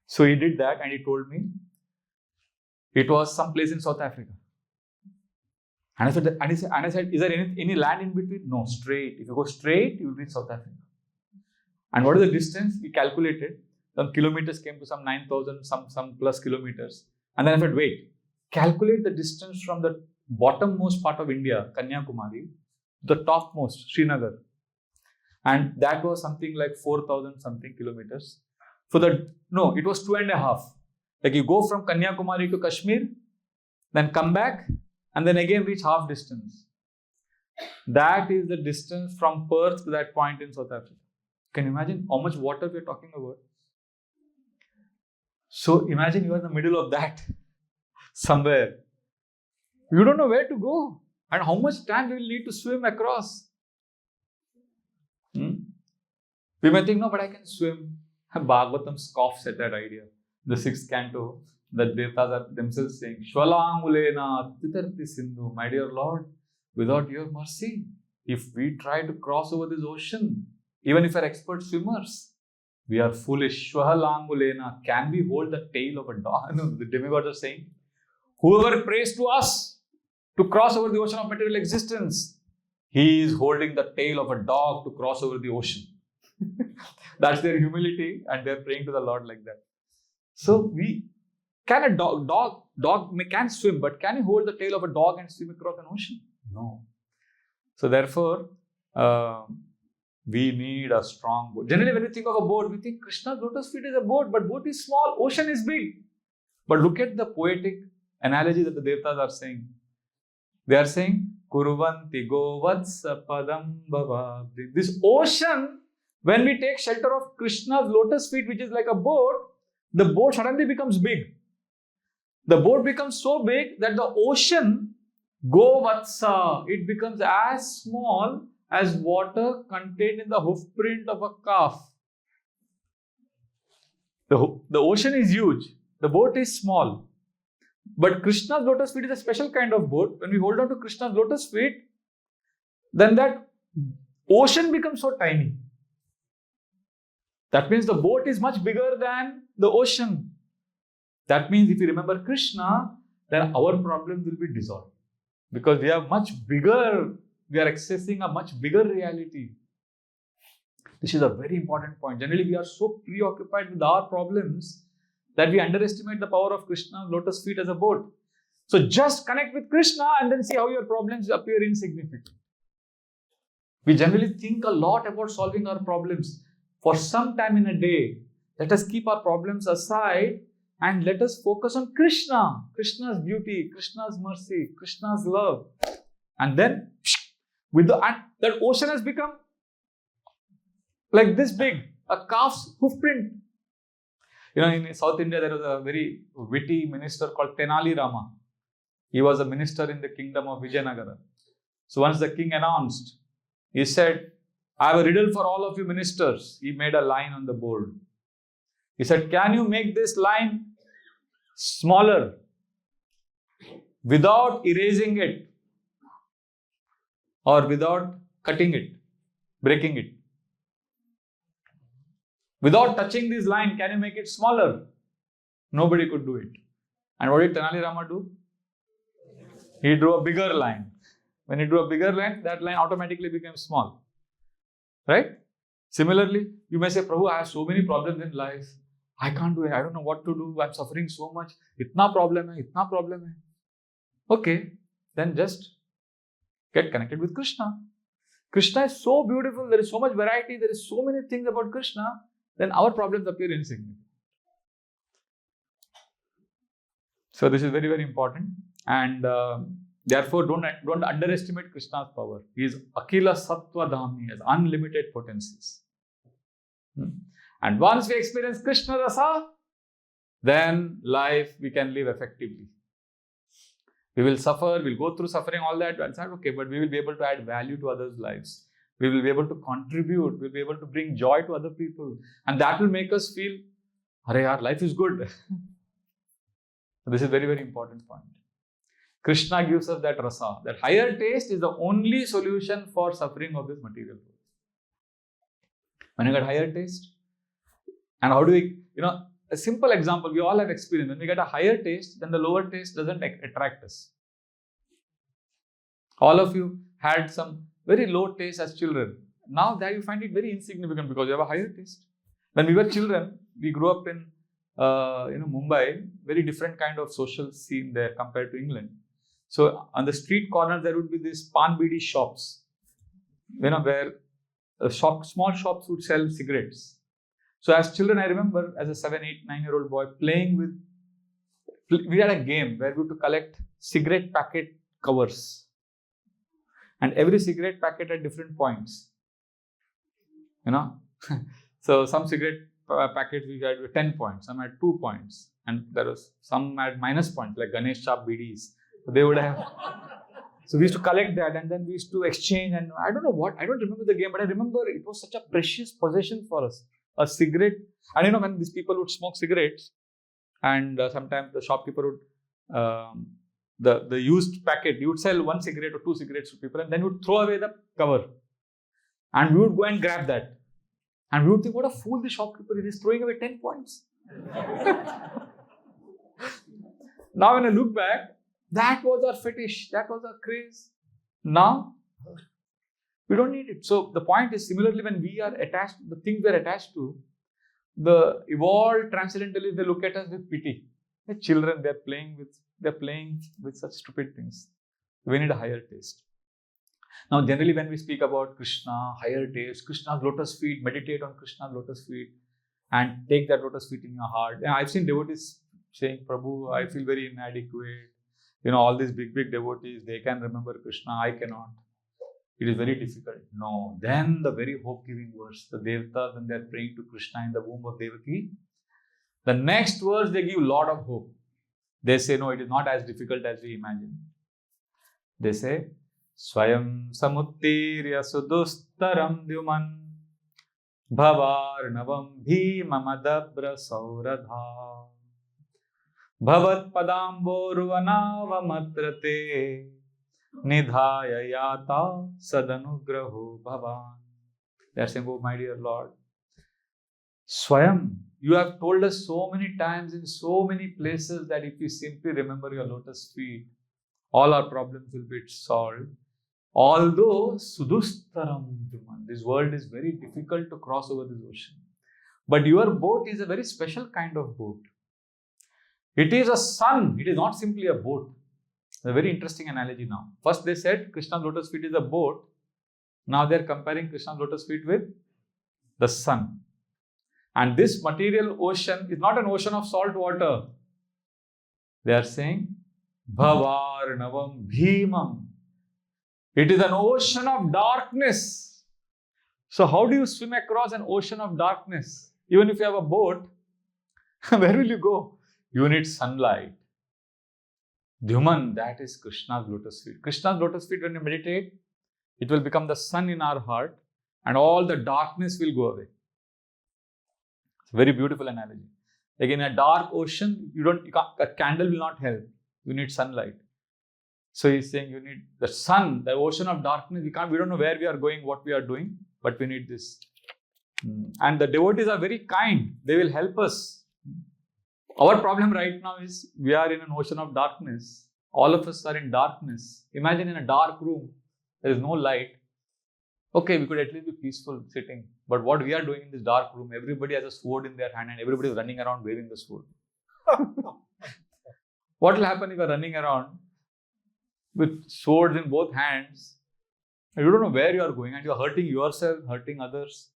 Speaker 1: So he did that and he told me it was some place in South Africa. And I said, is there any land in between? No, straight. If you go straight, you will reach South Africa. And what is the distance? We calculated. Some kilometers came to some 9,000, some plus kilometers. And then I said, wait, calculate the distance from the bottommost part of India, Kanyakumari, to the topmost, Srinagar. And that was something like 4,000 something kilometers. It was 2.5. Like you go from Kanyakumari to Kashmir, then come back, and then again reach half distance. That is the distance from Perth to that point in South Africa. Can you imagine how much water we are talking about? So imagine you are in the middle of that somewhere. You don't know where to go and how much time you will need to swim across. We may think, no, but I can swim. Bhagavatam scoffs at that idea. The 6th canto, the Devtas are themselves saying, Shvalangulena titarti sindhu, my dear Lord, without your mercy, if we try to cross over this ocean, even if we are expert swimmers, we are foolish. Shvalangulena, can we hold the tail of a dog? No, the demigods are saying, whoever prays to us to cross over the ocean of material existence, he is holding the tail of a dog to cross over the ocean. That's their humility, and they're praying to the Lord like that. So can a dog can swim, but can you hold the tail of a dog and swim across an ocean? No. So therefore, we need a strong boat. Generally, when we think of a boat, we think Krishna's lotus feet is a boat, but boat is small, ocean is big. But look at the poetic analogy that the Devtas are saying. They are saying, Kuruvanti Govatsa Padam Bhavabdi. This ocean, when we take shelter of Krishna's lotus feet, which is like a boat, the boat suddenly becomes big. The boat becomes so big that the ocean, Govatsa, it becomes as small as water contained in the hoof print of a calf. The ocean is huge. The boat is small. But Krishna's lotus feet is a special kind of boat. When we hold on to Krishna's lotus feet, then that ocean becomes so tiny. That means the boat is much bigger than the ocean. That means if we remember Krishna, then our problem will be dissolved. Because we are accessing a much bigger reality. This is a very important point. Generally, we are so preoccupied with our problems that we underestimate the power of Krishna's lotus feet as a boat. So just connect with Krishna and then see how your problems appear insignificant. We generally think a lot about solving our problems. For some time in a day, let us keep our problems aside and let us focus on Krishna, Krishna's beauty, Krishna's mercy, Krishna's love. And then that ocean has become like this big, a calf's hoof print. In South India, there was a very witty minister called Tenali Rama. He was a minister in the kingdom of Vijayanagara. So once the king announced, he said, I have a riddle for all of you ministers. He made a line on the board. He said, can you make this line smaller without erasing it or without cutting it, breaking it? Without touching this line, can you make it smaller? Nobody could do it. And what did Tenali Rama do? He drew a bigger line. When he drew a bigger line, that line automatically became small. Right? Similarly, you may say, Prabhu, I have so many problems in life. I can't do it. I don't know what to do. I'm suffering so much. Itna problem hai, itna problem hai. Okay, then just get connected with Krishna. Krishna is so beautiful. There is so much variety. There is so many things about Krishna. Then our problems appear insignificant. So this is very, very important. And therefore, don't underestimate Krishna's power. He is Akila Sattva Dham. He has unlimited potencies. And once we experience Krishna Rasa, then life we can live effectively. We will suffer, we'll go through suffering, all that. That's not okay, but we will be able to add value to others' lives. We will be able to contribute. We'll be able to bring joy to other people. And that will make us feel, Arey yaar, life is good. So this is a very, very important point. Krishna gives us that rasa. That higher taste is the only solution for suffering of this material world. When you get higher taste, and how do we, a simple example, we all have experience. When we get a higher taste, then the lower taste doesn't attract us. All of you had some very low taste as children. Now that you find it very insignificant because you have a higher taste. When we were children, we grew up in Mumbai, very different kind of social scene there compared to England. So on the street corners, there would be these pan bidi shops, where small shops would sell cigarettes. So as children, I remember as a 7, 8, 9-year-old boy playing with, we had a game where we had to collect cigarette packet covers. And every cigarette packet had different points. So some cigarette packets we had 10 points, some had 2 points. And there was some had minus points like Ganesh Chap BDs. So they would have. So we used to collect that and then we used to exchange. And I don't know what, I don't remember the game, but I remember it was such a precious possession for us. A cigarette. And when these people would smoke cigarettes and sometimes the shopkeeper would, the used packet, you would sell 1 cigarette or 2 cigarettes to people and then you would throw away the cover. And we would go and grab that. And we would think, what a fool the shopkeeper is, he's throwing away 10 points. Now when I look back, that was our fetish, that was our craze. Now, we don't need it. So the point is, similarly, when we are attached, the things we are attached to, the evolved transcendentalists, they look at us with pity. The children, they're playing with such stupid things. We need a higher taste. Now, generally, when we speak about Krishna, higher taste, Krishna's lotus feet, meditate on Krishna's lotus feet and take that lotus feet in your heart. And I've seen devotees saying, Prabhu, I feel very inadequate. All these big devotees, they can remember Krishna, I cannot. It is very difficult. No. Then the very hope-giving verse, the Devatas, when they are praying to Krishna in the womb of Devaki, the next verse, they give a lot of hope. They say, no, it is not as difficult as we imagine. They say, Swayam samuttirya sudustaram dyuman bhavarnavam bhimamadabra sauradha bhavat padamborvanavamatrate nidhaya yata sadanugraho bhavan. They are saying, oh my dear Lord, Swayam, you have told us so many times in so many places that if we simply remember your lotus feet, all our problems will be solved. Although Sudustaram, this world is very difficult to cross over this ocean. But your boat is a very special kind of boat. It is a sun, it is not simply a boat. A very interesting analogy now. First they said Krishna's lotus feet is a boat. Now they are comparing Krishna's lotus feet with the sun. And this material ocean is not an ocean of salt water. They are saying Bhavarnavam Bhimam. It is an ocean of darkness. So how do you swim across an ocean of darkness? Even if you have a boat, where will you go? You need sunlight. Dhyuman, that is Krishna's lotus feet. Krishna's lotus feet, when you meditate, it will become the sun in our heart and all the darkness will go away. It's a very beautiful analogy. Like in a dark ocean, a candle will not help. You need sunlight. So he's saying you need the sun, the ocean of darkness. We don't know where we are going, what we are doing, but we need this. And the devotees are very kind. They will help us. Our problem right now is we are in an ocean of darkness. All of us are in darkness. Imagine in a dark room, there is no light. Okay, we could at least be peaceful sitting. But what we are doing in this dark room, everybody has a sword in their hand and everybody is running around waving the sword. What will happen if you are running around with swords in both hands? And you don't know where you are going and you are hurting yourself, hurting others.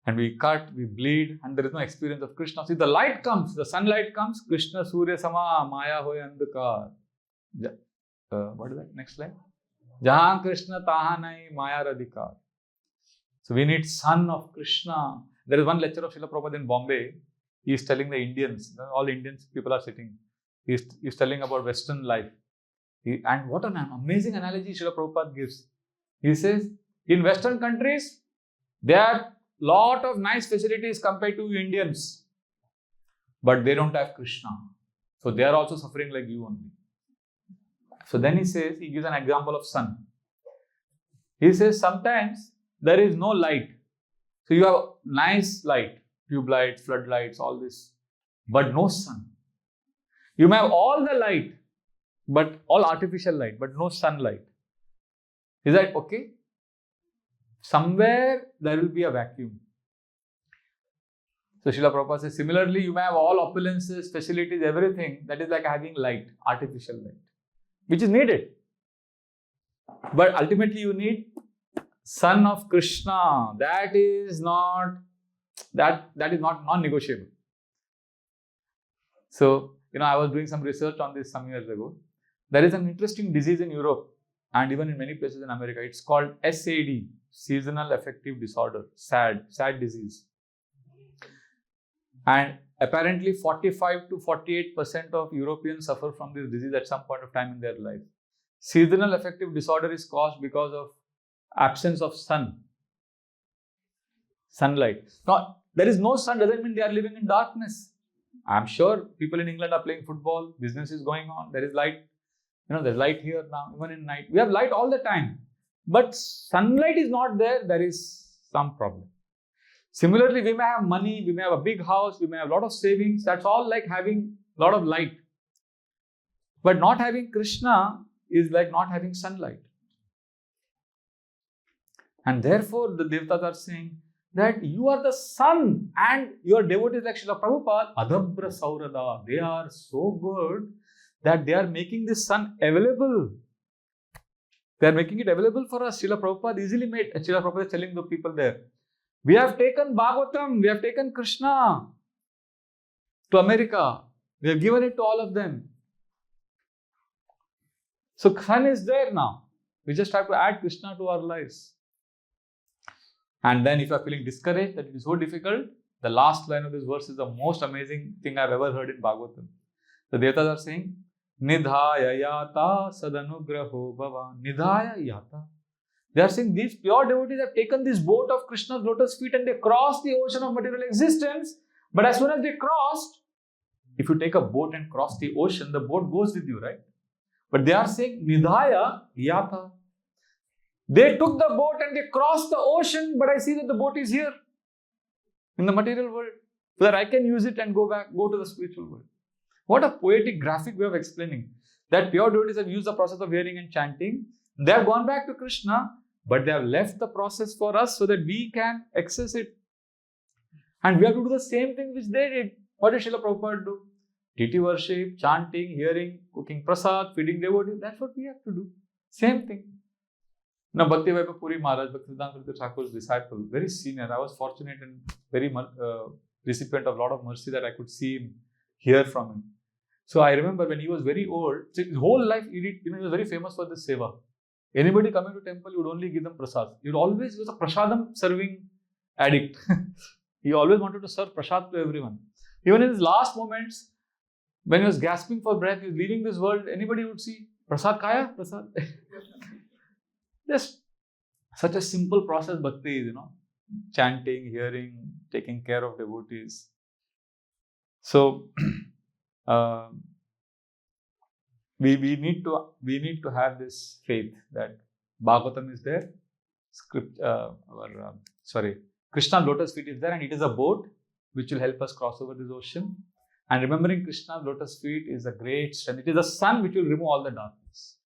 Speaker 1: And we cut, we bleed, and there is no experience of Krishna. See, the light comes, the sunlight comes, Krishna Surya Sama, Maya Hoy Andhakar. What is that? Next slide. Jahan Krishna Taha Nai Maya Radhikar. So we need son of Krishna. There is one lecturer of Srila Prabhupada in Bombay. He is telling the Indians, all Indians people are sitting. He is telling about Western life. And what an amazing analogy Srila Prabhupada gives. He says, in Western countries, there are lot of nice facilities compared to Indians. But they don't have Krishna. So they are also suffering like you only. So then he says, he gives an example of sun. He says, sometimes there is no light. So you have nice light, tube lights, floodlights, all this, but no sun. You may have all the light, but all artificial light, but no sunlight. Is that okay? Somewhere there will be a vacuum. So Srila Prabhupada says, similarly, you may have all opulences, facilities, everything. That is like having light, artificial light, which is needed. But ultimately you need son of Krishna. That is not non-negotiable. So, I was doing some research on this some years ago. There is an interesting disease in Europe and even in many places in America. It's called SAD, Seasonal Affective Disorder, SAD disease. And apparently 45 to 48% of Europeans suffer from this disease at some point of time in their life. Seasonal affective disorder is caused because of absence of sunlight. Now, there is no sun doesn't mean they are living in darkness. I'm sure people in England are playing football, business is going on, there is light. There's light here now, even in night. We have light all the time. But sunlight is not there, there is some problem. Similarly, we may have money, we may have a big house, we may have a lot of savings. That's all like having a lot of light. But not having Krishna is like not having sunlight. And therefore, the Devatas are saying that you are the sun and your devotees like Srila Prabhupada, Adabra Saurada, they are so good that they are making this sun available. They are making it available for us. Srila Prabhupada easily made. Srila Prabhupada is telling the people there, we have taken Bhagavatam, we have taken Krishna to America. We have given it to all of them. So sun is there now. We just have to add Krishna to our lives. And then if you are feeling discouraged that it is so difficult, the last line of this verse is the most amazing thing I have ever heard in Bhagavatam. The Devatas are saying, Nidhaya yata sadanugraho bhava. Nidhaya yata. They are saying these pure devotees have taken this boat of Krishna's lotus feet and they crossed the ocean of material existence. But as soon as they crossed, if you take a boat and cross the ocean, the boat goes with you, right? But they are saying, Nidhaya yata. They took the boat and they crossed the ocean, but I see that the boat is here in the material world, so that I can use it and go to the spiritual world. What a poetic, graphic way of explaining that pure devotees have used the process of hearing and chanting. They have gone back to Krishna, but they have left the process for us so that we can access it. And we have to do the same thing which they did. What did Srila Prabhupada do? Deity worship, chanting, hearing, cooking prasad, feeding devotees. That's what we have to do. Same thing. Now, Bhakti Vaibhav Puri Maharaj, Bhaktivedanta Thakur's disciple, very senior. I was fortunate and very recipient of a lot of mercy that I could see him, hear from him. So I remember when he was very old, his whole life, he was very famous for this seva. Anybody coming to temple, you would only give them prasad. He was a prasadam serving addict. He always wanted to serve prasad to everyone. Even in his last moments, when he was gasping for breath, he was leaving this world, anybody would see, prasad kaya? Prasad. Just such a simple process bhakti is, chanting, hearing, taking care of devotees. So we need to have this faith that Bhagavatam is there, Krishna's lotus feet is there, and it is a boat which will help us cross over this ocean. And remembering Krishna's lotus feet is a great strength. It is the sun which will remove all the darkness.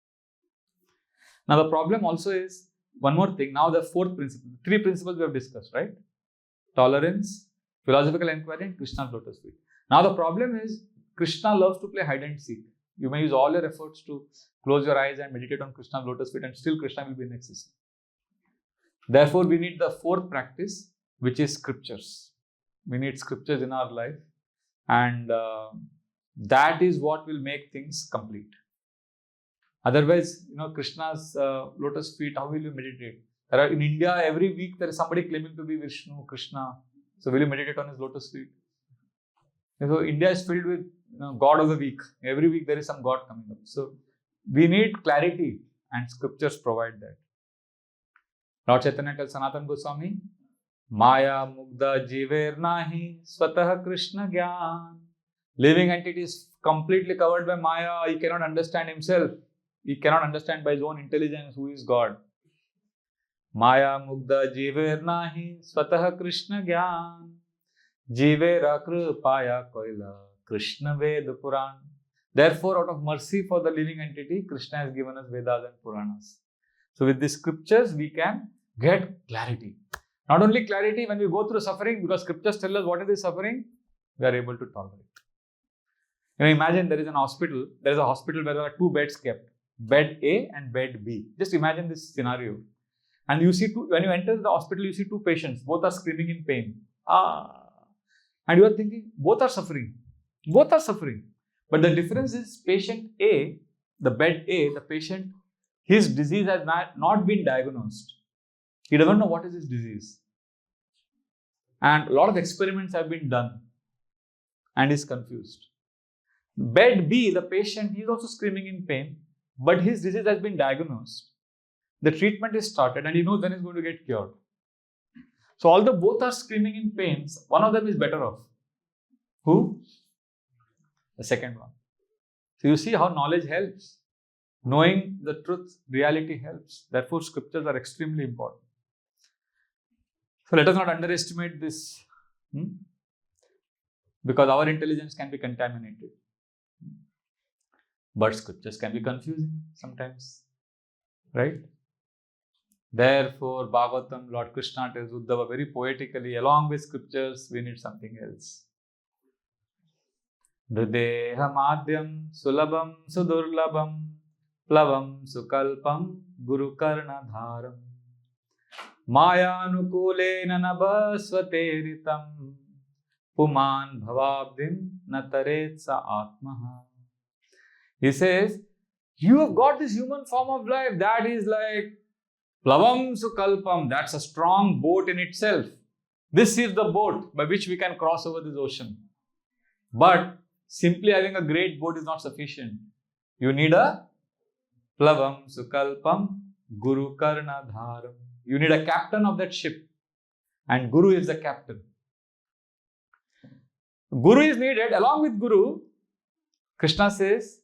Speaker 1: Now the problem also is one more thing. Now the fourth principle, three principles we have discussed, right? Tolerance, philosophical inquiry, and Krishna's lotus feet. Now the problem is Krishna loves to play hide and seek. You may use all your efforts to close your eyes and meditate on Krishna's lotus feet, and still Krishna will be in existence. Therefore, we need the fourth practice, which is scriptures. We need scriptures in our life, and that is what will make things complete. Otherwise, Krishna's lotus feet, how will you meditate? In India, every week there is somebody claiming to be Vishnu, Krishna. So, will you meditate on his lotus feet? So, India is filled with God of the week. Every week there is some God coming up. So, we need clarity, and scriptures provide that. Lord Chaitanya tells Sanatana Goswami, Maya Mugdha Jiver Nahi Swatah Krishna Gyan. Living entity is completely covered by Maya. He cannot understand himself. He cannot understand by his own intelligence who is God. Maya Mugdha Jiver Nahi Swatah Krishna Gyan. Jivera Kripaya Koila Krishna Veda Puran. Therefore, out of mercy for the living entity, Krishna has given us Vedas and Puranas. So, with the scriptures, we can get clarity. Not only clarity when we go through suffering, because scriptures tell us what is the suffering, we are able to tolerate. Imagine there is a hospital where there are two beds kept, bed A and bed B. Just imagine this scenario. And you see when you enter the hospital, you see two patients, both are screaming in pain. And you are thinking, both are suffering. Both are suffering. But the difference is patient A, the bed A, the patient, his disease has not been diagnosed. He doesn't know what is his disease. And a lot of experiments have been done. And is confused. Bed B, the patient, he is also screaming in pain. But his disease has been diagnosed. The treatment is started and he knows when he is going to get cured. So although both are screaming in pains, one of them is better off. Who? The second one. So you see how knowledge helps. Knowing the truth, reality helps. Therefore, scriptures are extremely important. So let us not underestimate this. Because our intelligence can be contaminated. But scriptures can be confusing sometimes. Right? Therefore, Bhagavatam, Lord Krishna tells Uddhava very poetically, along with scriptures, we need something else. Hrideha madhyam sulabam sudurlabam plavam sukalpam guru karna dharam mayanukule nanabhasvateritam puman bhavabdim nataretsa atmaha. He says, you have got this human form of life that is like plavam sukalpam, that's a strong boat in itself. This is the boat by which we can cross over this ocean. But simply having a great boat is not sufficient. You need a plavam sukalpam guru karna dharam. You need a captain of that ship. And Guru is the captain. Guru is needed. Along with Guru, Krishna says,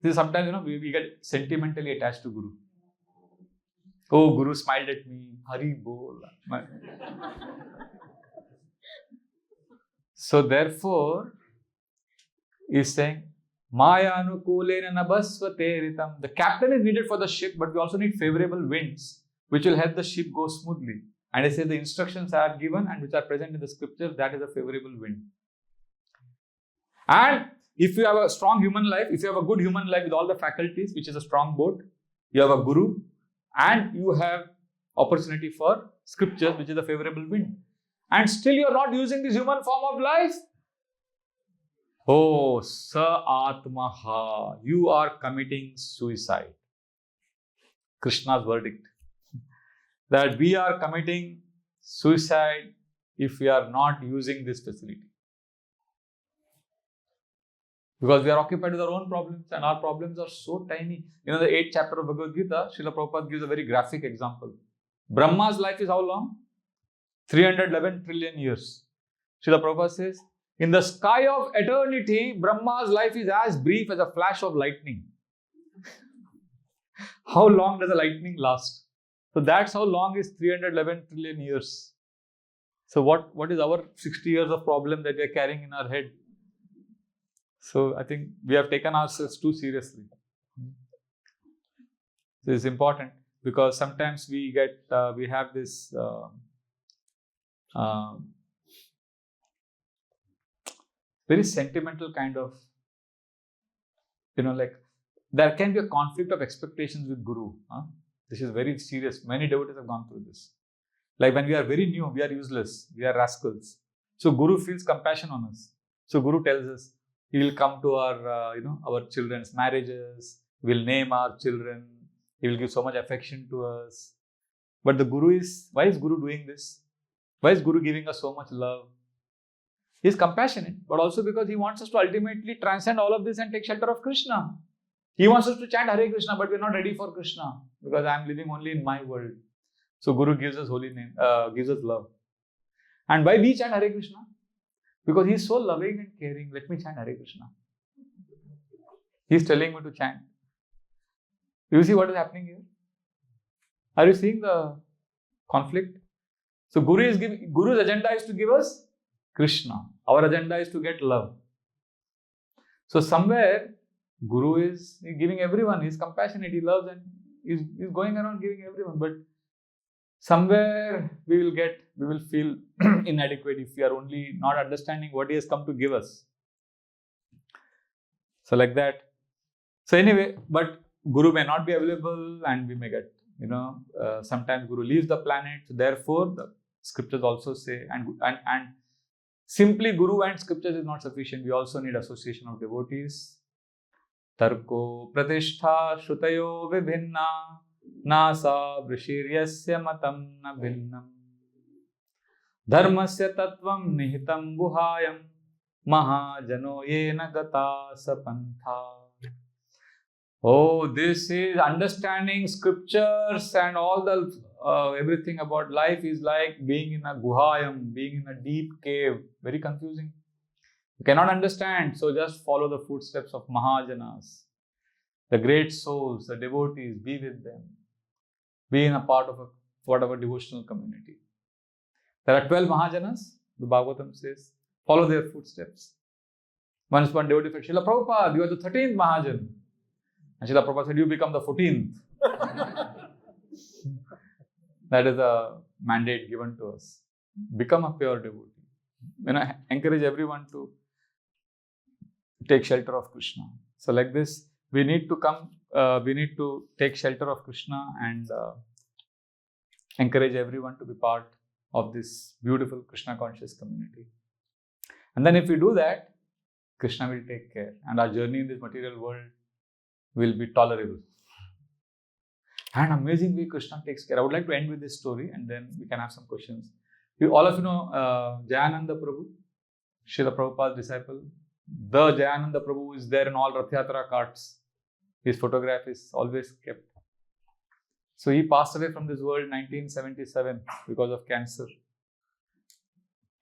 Speaker 1: this sometimes we get sentimentally attached to Guru. Oh, Guru smiled at me. Hari bol. So therefore, is saying, Maya anukulena nabhasvateritam. The captain is needed for the ship, but we also need favorable winds, which will help the ship go smoothly. And I say the instructions are given and which are present in the scriptures, that is a favorable wind. And if you have a strong human life, if you have a good human life with all the faculties, which is a strong boat, you have a guru, and you have opportunity for scriptures, which is a favorable wind. And still you are not using this human form of life. Oh, sa atmaha, you are committing suicide. Krishna's verdict. That we are committing suicide if we are not using this facility. Because we are occupied with our own problems and our problems are so tiny. The 8th chapter of Bhagavad Gita, Srila Prabhupada gives a very graphic example. Brahma's life is how long? 311 trillion years. Srila Prabhupada says, in the sky of eternity, Brahma's life is as brief as a flash of lightning. How long does a lightning last? So that's how long is 311 trillion years. So what is our 60 years of problem that we are carrying in our head? So I think we have taken ourselves too seriously. This is important because sometimes we have this very sentimental kind of, like there can be a conflict of expectations with Guru. This is very serious. Many devotees have gone through this. Like when we are very new, we are useless, we are rascals. So Guru feels compassion on us. So Guru tells us, he will come to our, our children's marriages, will name our children, he will give so much affection to us. But why is Guru doing this? Why is Guru giving us so much love? He is compassionate, but also because he wants us to ultimately transcend all of this and take shelter of Krishna. He wants us to chant Hare Krishna, but we are not ready for Krishna because I am living only in my world. So Guru gives us holy name, gives us love. And why we chant Hare Krishna? Because he is so loving and caring. Let me chant Hare Krishna. He is telling me to chant. You see what is happening here? Are you seeing the conflict? So Guru's agenda is to give us Krishna. Our agenda is to get love. So somewhere Guru is giving everyone. He is compassionate. He loves and he's going around giving everyone. But somewhere we will feel inadequate if we are only not understanding what he has come to give us. So like that. So anyway, but Guru may not be available and we may get, sometimes Guru leaves the planet. So therefore, the scriptures also say, and simply Guru and scriptures is not sufficient. We also need association of devotees. Tarko pratishtha shrutayo vibhinna nasa vrishiryasya matam na bhinnam dharmasya tattvam nihitam guhayam mahajano yena gata sapantha. Oh, this is understanding scriptures and all the everything about life is like being in a guhayam, being in a deep cave. Very confusing. You cannot understand, so just follow the footsteps of Mahajanas, the great souls, the devotees, be with them. Be in a part of whatever devotional community. There are 12 Mahajanas, the Bhagavatam says. Follow their footsteps. Once one devotee said, Srila Prabhupada, you are the 13th Mahajan. And Srila Prabhupada said, you become the 14th. That is a mandate given to us. Become a pure devotee. Encourage everyone to take shelter of Krishna. So like this, we need to take shelter of Krishna and encourage everyone to be part of this beautiful Krishna conscious community. And then if we do that, Krishna will take care and our journey in this material world will be tolerable. And amazing way Krishna takes care. I would like to end with this story and then we can have some questions. All of you know Jayananda Prabhu, Srila Prabhupada's disciple. The Jayananda Prabhu is there in all Rath Yatra carts. His photograph is always kept. So he passed away from this world in 1977 because of cancer.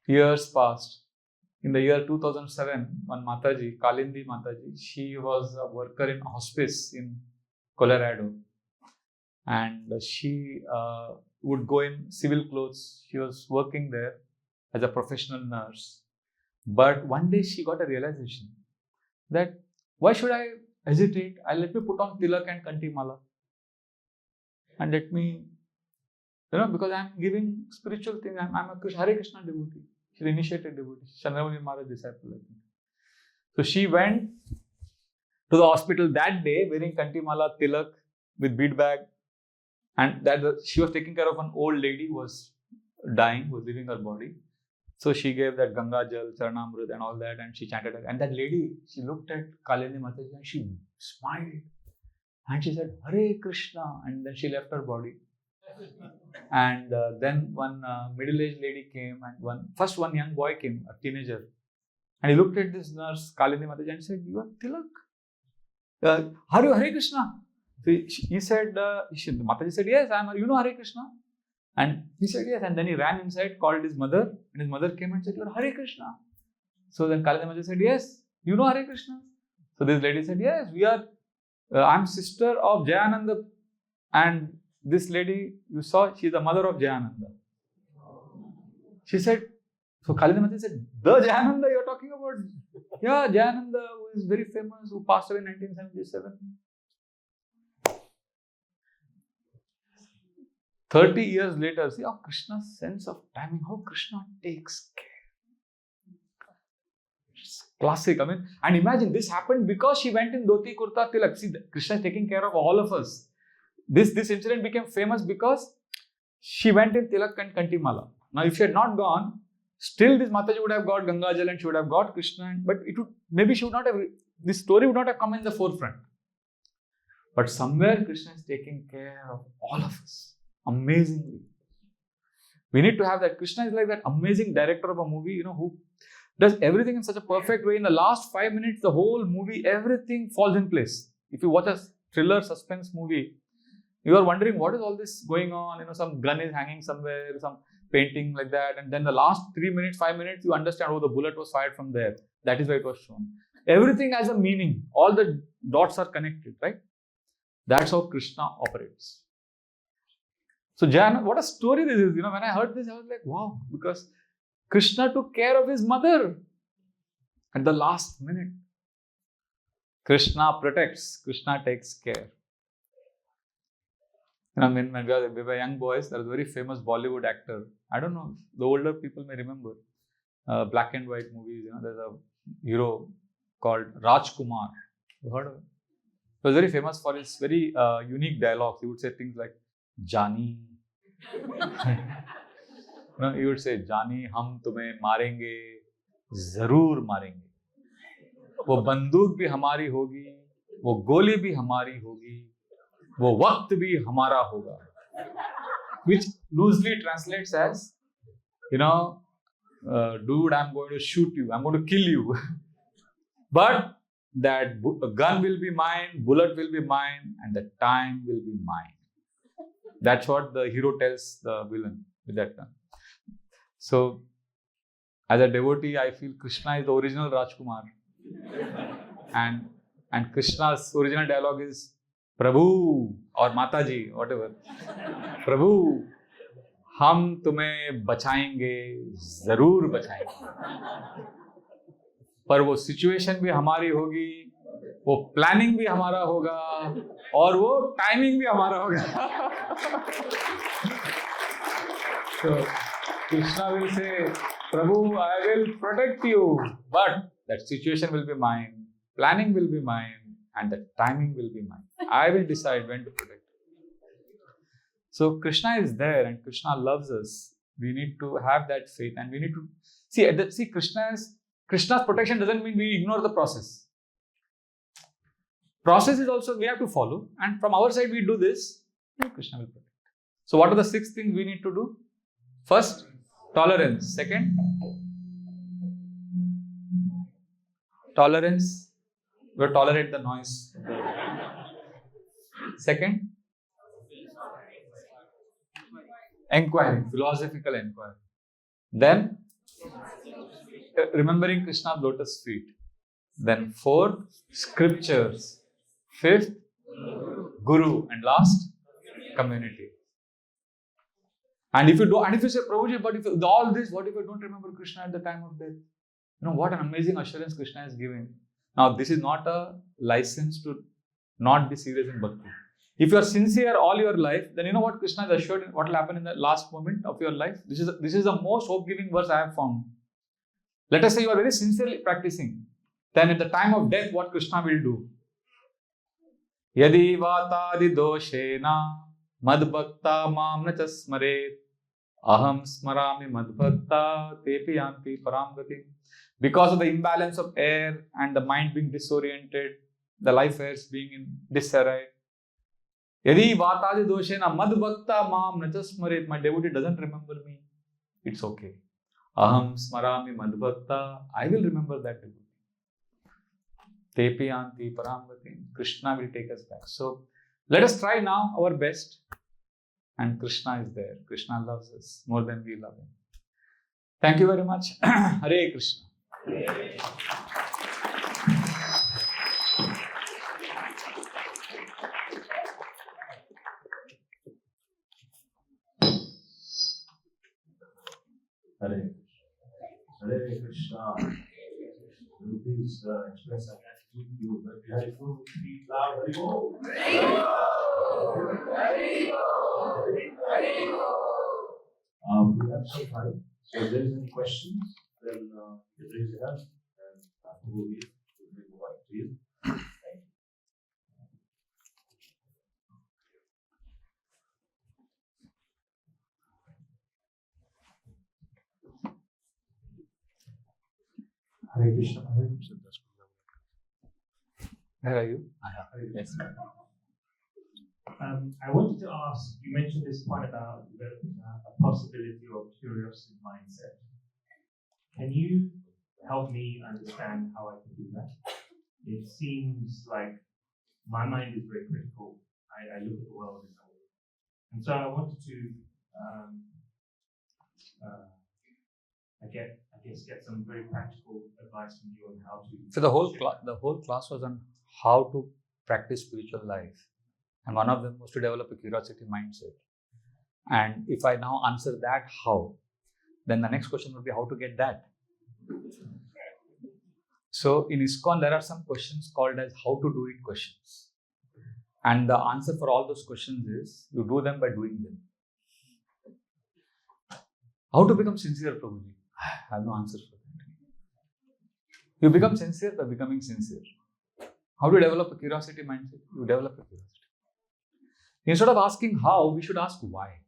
Speaker 1: Years passed. In the year 2007, one Mataji, Kalindi Mataji, she was a worker in hospice in Colorado. And she would go in civil clothes. She was working there as a professional nurse. But one day she got a realization that why should I hesitate? Let me put on tilak and kantimala. And let me, because I am giving spiritual things. I am a Hare Krishna devotee. She's an initiated devotee. Chandramani Maharaj disciple, I think. So she went to the hospital that day wearing kantimala, tilak with bead bag. And she was taking care of an old lady who was dying, was leaving her body. So she gave that Ganga Jal, Charanamrut and all that and she chanted. And that lady, she looked at Kalindi Mataji and she smiled. And she said, Hare Krishna. And then she left her body. And then one middle-aged lady came and first one young boy came, a teenager. And he looked at this nurse, Kalindi Mataji, and said, you are Tilak? Hare Krishna. So he said, Mataji said, yes, I am. You know Hare Krishna? And he said, yes. And then he ran inside, called his mother, and his mother came and said, you're Hare Krishna. So then Kali Maji said, yes, you know Hare Krishna. So this lady said, yes, we are, I'm sister of Jayananda. And this lady, you saw, she's the mother of Jayananda. She said, so Kali Maji said, the Jayananda you're talking about? Yeah, Jayananda, who is very famous, who passed away in 1977. 30 years later, see how Krishna's sense of timing, how Krishna takes care. It's classic. I mean, and imagine this happened because she went in Dhoti Kurta Tilak. See, Krishna is taking care of all of us. This incident became famous because she went in Tilak and Kantimala. Now, if she had not gone, still this Mataji would have got Ganga Jal and she would have got Krishna. But it would, maybe she would not have, this story would not have come in the forefront. But somewhere Krishna is taking care of all of us. Amazingly. We need to have that. Krishna is like that amazing director of a movie, who does everything in such a perfect way. In the last 5 minutes, the whole movie, everything falls in place. If you watch a thriller suspense movie, you are wondering what is all this going on. Some gun is hanging somewhere, some painting like that. And then the last 3 minutes, 5 minutes, you understand, oh, the bullet was fired from there. That is why it was shown. Everything has a meaning. All the dots are connected, right? That's how Krishna operates. So, Jan, what a story this is. When I heard this, I was like, wow, because Krishna took care of his mother at the last minute. Krishna protects, Krishna takes care. When we were young boys, there was a very famous Bollywood actor. I don't know, the older people may remember. Black and white movies, there's a hero called Rajkumar. You heard of it? He was very famous for his very unique dialogues. He would say things like, Jani. He would say, Jani, hum tumhe marenge, zarur marenge. वो बंदूक भी हमारी होगी, वो गोली भी हमारी होगी, वो वक्त भी हमारा होगा. Which loosely translates as, dude, I'm going to shoot you, I'm going to kill you. But that gun will be mine, bullet will be mine, and the time will be mine. That's what the hero tells the villain with that gun. So, as a devotee, I feel Krishna is the original Rajkumar. And Krishna's original dialogue is, Prabhu or Mataji, whatever. Prabhu, हम तुम्हें बचाएंगे, जरूर बचाएंगे. पर वो situation भी हमारी होगी, वो प्लानिंग भी हमारा होगा, और वो टाइमिंग भी हमारा होगा. So Krishna will say, Prabhu, I will protect you, but that situation will be mine, planning will be mine, and the timing will be mine. I will decide when to protect you. So Krishna is there and Krishna loves us. We need to have that faith and we need to see Krishna's protection doesn't mean we ignore the process. Process is also we have to follow, and from our side we do this, Krishna will protect. So what are the 6 things we need to do? First, tolerance. Second, tolerance. We tolerate the noise. Second, inquiry, philosophical inquiry. Then, remembering Krishna's lotus feet. Then 4th, scriptures. 5th, guru. And last, community. And if you say, Prabhuji, but if all this, what if I don't remember Krishna at the time of death? What an amazing assurance Krishna is giving. Now, this is not a license to not be serious in bhakti. If you are sincere all your life, then you know what Krishna has assured what will happen in the last moment of your life. This is the most hope-giving verse I have found. Let us say you are very sincerely practicing. Then at the time of death, what Krishna will do? Yadi vatadi doshena madbhakta mam na chasmaret aham smarami madbhakta tepi yanti paramgati. Because of the imbalance of air and the mind being disoriented, the life airs being in disarray. Yadi vatadi doshena madbhakta mam na chasmaret. My devotee doesn't remember me. It's okay. Aham smarami madbhakta. I will remember that devotee. Tepi yanti paramgati. Krishna will take us back. So let us try now our best And Krishna is there. Krishna loves us more than we love him. Thank you very much. Hare Krishna.
Speaker 2: Hare Krishna. Will you please express our gratitude to Vraja Bihari for speak loud. Hare Bo. We have some time. So if there is any questions, then you raise your hand and after we'll bring the mic to you. Hare Krishna. Hare Krishna.
Speaker 1: Where are you?
Speaker 2: Yes.
Speaker 3: I wanted to ask, you mentioned this point about developing a possibility or curiosity mindset. Can you help me understand how I can do that? It seems like my mind is very critical. I look at the world in that way. And so I wanted to, get some very practical advice from you on how to...
Speaker 1: So the whole class was on how to practice spiritual life. And one of them was to develop a curiosity mindset. And if I now answer that how, then the next question would be how to get that. So in ISKCON, there are some questions called as how to do it questions. And the answer for all those questions is, you do them by doing them. How to become sincere, Prabhuji? I have no answer for that. You become sincere by becoming sincere. How to develop a curiosity mindset? You develop a curiosity. Instead of asking how, we should ask why.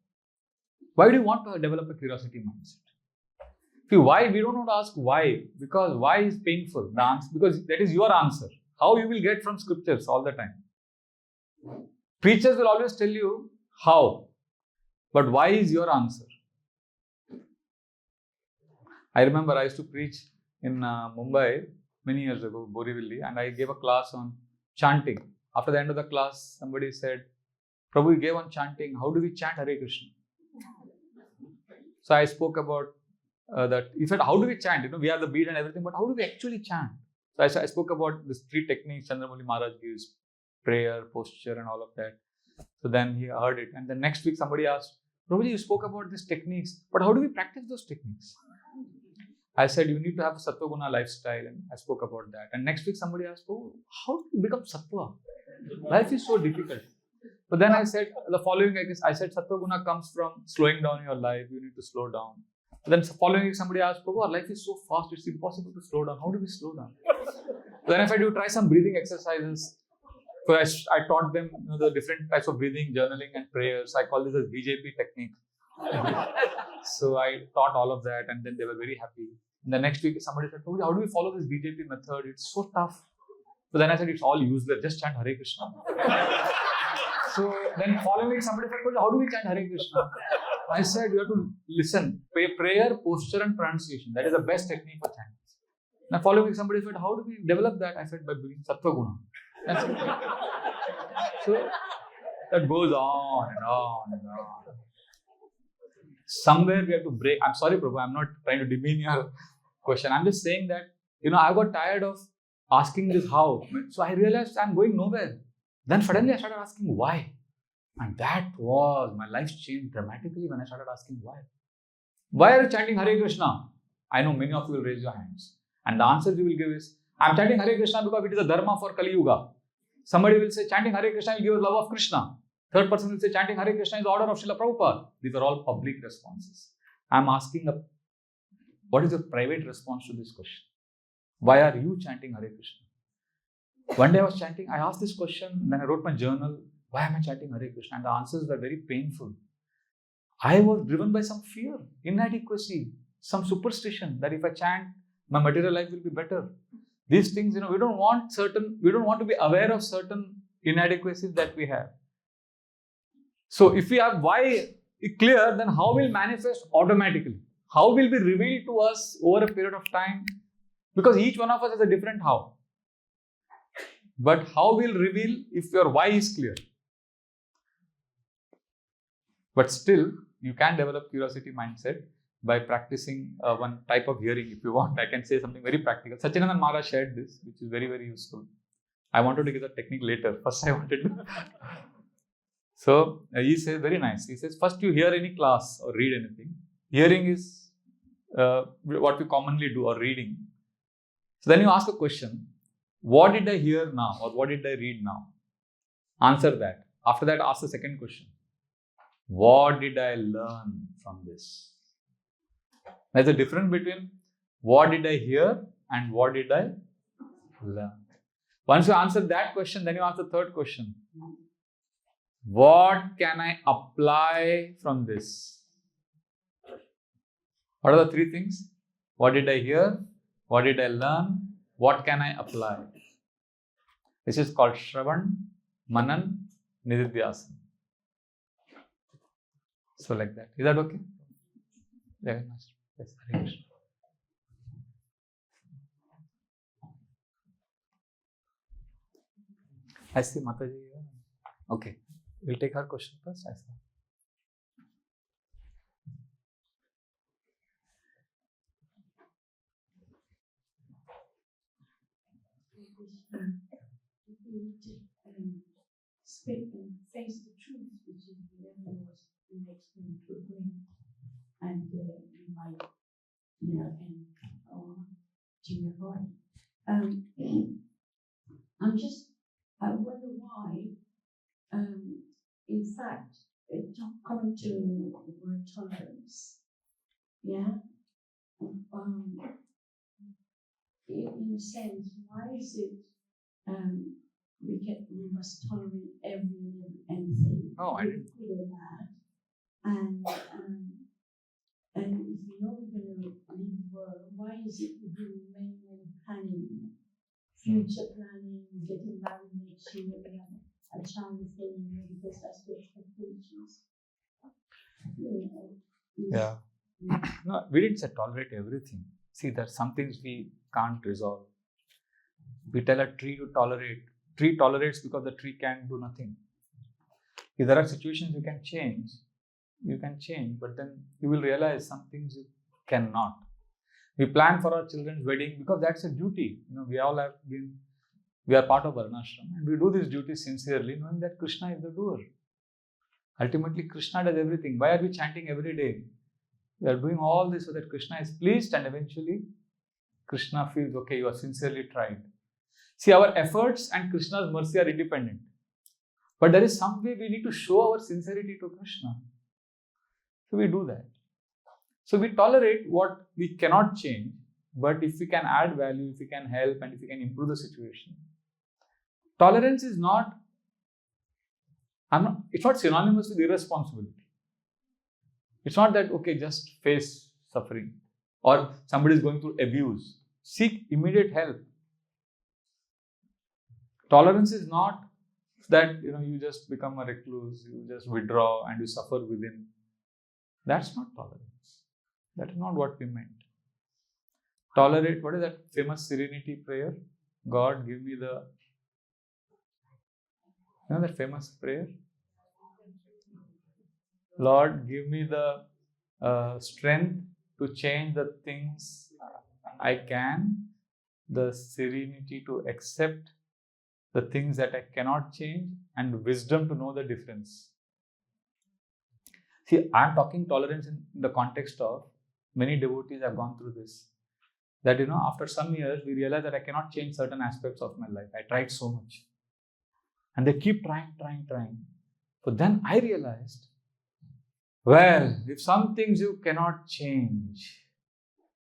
Speaker 1: Why do you want to develop a curiosity mindset? See, why? We don't want to ask why, because why is painful. The answer, because that is your answer. How you will get from scriptures all the time. Preachers will always tell you how, but why is your answer. I remember I used to preach in Mumbai many years ago, Borivali, and I gave a class on chanting. After the end of the class, somebody said, Prabhu, you gave on chanting. How do we chant Hare Krishna? So I spoke about that. He said, how do we chant? We have the beat and everything, but how do we actually chant? So I spoke about these 3 techniques Chandramouli Maharaj gives, prayer, posture and all of that. So then he heard it. And then next week somebody asked, Prabhuji, you spoke about these techniques, but how do we practice those techniques? I said, you need to have a Sattva Guna lifestyle, and I spoke about that. And next week somebody asked, oh, how do you become Sattva? Life is so difficult. But then I said, the following, I said, Sattva Guna comes from slowing down your life. You need to slow down. But then following week, somebody asked, Prabhu, our life is so fast, it's impossible to slow down. How do we slow down? Then I said, you try some breathing exercises. So I taught them the different types of breathing, journaling and prayers. I call this as BJP technique. So I taught all of that, and then they were very happy. And the next week, somebody said, Prabhu, how do we follow this BJP method? It's so tough. So then I said, it's all useless. Just chant Hare Krishna. So then following week, somebody said, how do we chant Hare Krishna? I said, you have to listen. Prayer, posture and pronunciation. That is the best technique for chanting. Now following week, somebody said, how do we develop that? I said, by doing Sattva Guna. So that goes on and on and on. Somewhere we have to break. I'm sorry, Prabhu, I'm not trying to demean your question. I'm just saying that, I got tired of asking this how. So I realized I'm going nowhere. Then suddenly I started asking why. And that was, my life changed dramatically when I started asking why. Why are you chanting Hare Krishna? I know many of you will raise your hands. And the answer you will give is, I'm chanting Hare Krishna because it is a dharma for Kali Yuga. Somebody will say, chanting Hare Krishna will give us love of Krishna. Third person will say, chanting Hare Krishna is the order of Srila Prabhupada. These are all public responses. I'm asking, what is your private response to this question? Why are you chanting Hare Krishna? One day I was chanting, I asked this question, then I wrote my journal, why am I chanting Hare Krishna? And the answers were very painful. I was driven by some fear, inadequacy, some superstition that if I chant, my material life will be better. These things, we don't want to be aware of certain inadequacies that we have. So if we have why clear, then how will manifest automatically? How will be revealed to us over a period of time? Because each one of us has a different how. But how will reveal if your why is clear? But still, you can develop curiosity mindset by practicing one type of hearing. If you want, I can say something very practical. Sachinandan Maharaj shared this, which is very, very useful. I wanted to give the technique later. First, I wanted to. So, he says very nice. He says, first you hear any class or read anything. Hearing is what we commonly do, or reading. So then you ask a question, what did I hear now, or what did I read now? Answer that. After that, ask the second question. What did I learn from this? There's a difference between what did I hear and what did I learn. Once you answer that question, then you ask the third question. What can I apply from this? What are the three things? What did I hear? What did I learn? What can I apply? This is called Shravan, Manan, Nididhyasana. So like that. Is that okay? Very nice. Yes, Hare Krishna. I see Mataji. Okay. We'll take her question first. I see.
Speaker 4: If we need to speak and face the truth, which is whatever was the next thing to bring, and we might, end our junior body. I wonder why, in fact, coming to the word tolerance, in a sense, why is it we must tolerate anything?
Speaker 1: No, I didn't.
Speaker 4: Good or bad, and if we know we're going to leave the world, why is it we do many planning, future planning, getting married next year, we have a child the following year, because that's the expectations.
Speaker 1: Yeah. No, we didn't say tolerate everything. See, there's some things we can't resolve. We tell a tree to tolerate. Tree tolerates because the tree can't do nothing. If there are situations you can change, but then you will realize some things you cannot. We plan for our children's wedding because that's a duty. We all we are part of Varnashram, and we do this duty sincerely, knowing that Krishna is the doer. Ultimately, Krishna does everything. Why are we chanting every day? We are doing all this so that Krishna is pleased, and eventually Krishna feels, okay, you are sincerely tried. See, our efforts and Krishna's mercy are independent. But there is some way we need to show our sincerity to Krishna. So we do that. So we tolerate what we cannot change, but if we can add value, if we can help, and if we can improve the situation. Tolerance is not it's not synonymous with irresponsibility. It's not that, okay, just face suffering, or somebody is going through abuse. Seek immediate help. Tolerance is not that, you just become a recluse, you just withdraw and you suffer within. That's not tolerance. That is not what we meant. Tolerate, what is that famous serenity prayer? God, give me the, that famous prayer? Lord, give me the strength to change the things I can, the serenity to accept the things that I cannot change, and wisdom to know the difference. See, I am talking tolerance in the context of many devotees have gone through this. That, after some years, we realize that I cannot change certain aspects of my life. I tried so much. And they keep trying. But then I realized, well, if some things you cannot change,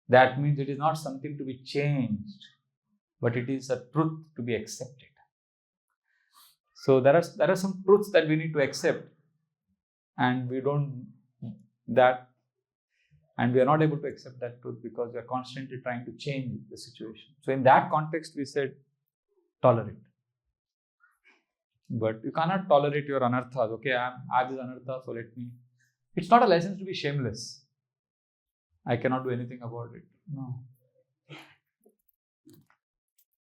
Speaker 1: that means it is not something to be changed, but it is a truth to be accepted. So there are some truths that we need to accept, and we don't and we are not able to accept that truth because we are constantly trying to change the situation. So in that context, we said tolerate. But you cannot tolerate your anarthas. Okay, I have this anartha, so let me. It's not a license to be shameless. I cannot do anything about it. No.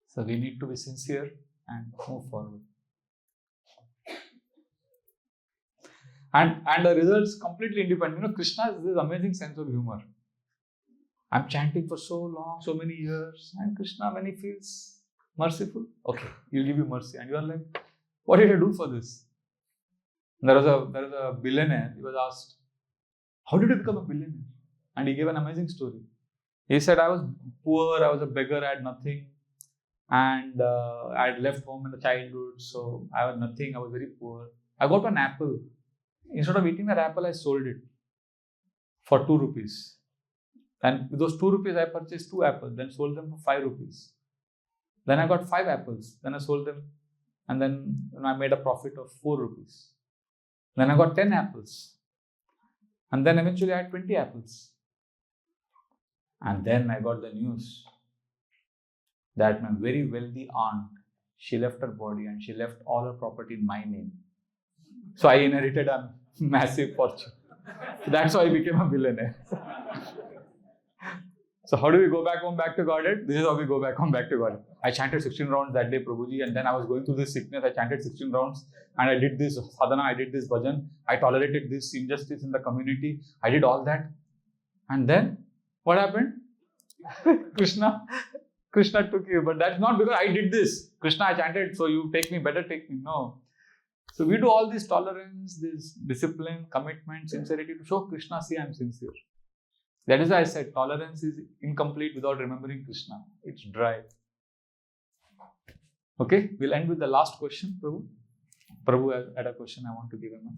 Speaker 1: So we need to be sincere and move forward. And the results completely independent. Krishna has this amazing sense of humor. I'm chanting for so long, so many years, and Krishna, when he feels merciful, okay, he'll give you mercy. And you are like, what did I do for this? And there was a billionaire. He was asked, how did you become a billionaire? And he gave an amazing story. He said, I was poor, I was a beggar, I had nothing. And I had left home in the childhood, so I had nothing, I was very poor. I got an apple. Instead of eating that apple, I sold it for 2 rupees. And with those 2 rupees, I purchased 2 apples, then sold them for 5 rupees. Then I got 5 apples, then I sold them, and then I made a profit of 4 rupees. Then I got 10 apples, and then eventually I had 20 apples. And then I got the news that my very wealthy aunt, she left her body and she left all her property in my name. So I inherited a massive fortune. So that's how I became a billionaire. So how do we go back home, back to Godhead? This is how we go back home, back to Godhead. I chanted 16 rounds that day, Prabhuji, and then I was going through this sickness. I chanted 16 rounds and I did this sadhana, I did this bhajan. I tolerated this injustice in the community. I did all that. And then, what happened? Krishna took you. But that's not because I did this. Krishna, I chanted, so you take me, better take me. No. So we do all this tolerance, this discipline, commitment, sincerity to show Krishna, see, I'm sincere. That is why I said tolerance is incomplete without remembering Krishna. It's dry. Okay, we'll end with the last question, Prabhu. Prabhu had a question I want to give him.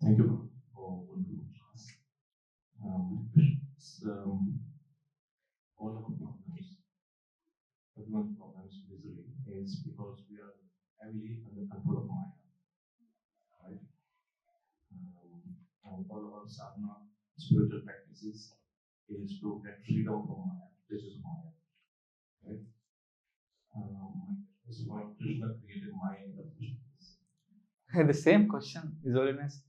Speaker 2: Thank you for wonderful class. All of our problems, everyone's problems basically is because we are heavily under control of Maya, right? And all of our sadhana, spiritual practices is to get freedom from Maya, this is Maya, right? This is why Krishna created Maya in the first place.
Speaker 1: The same question, His Holiness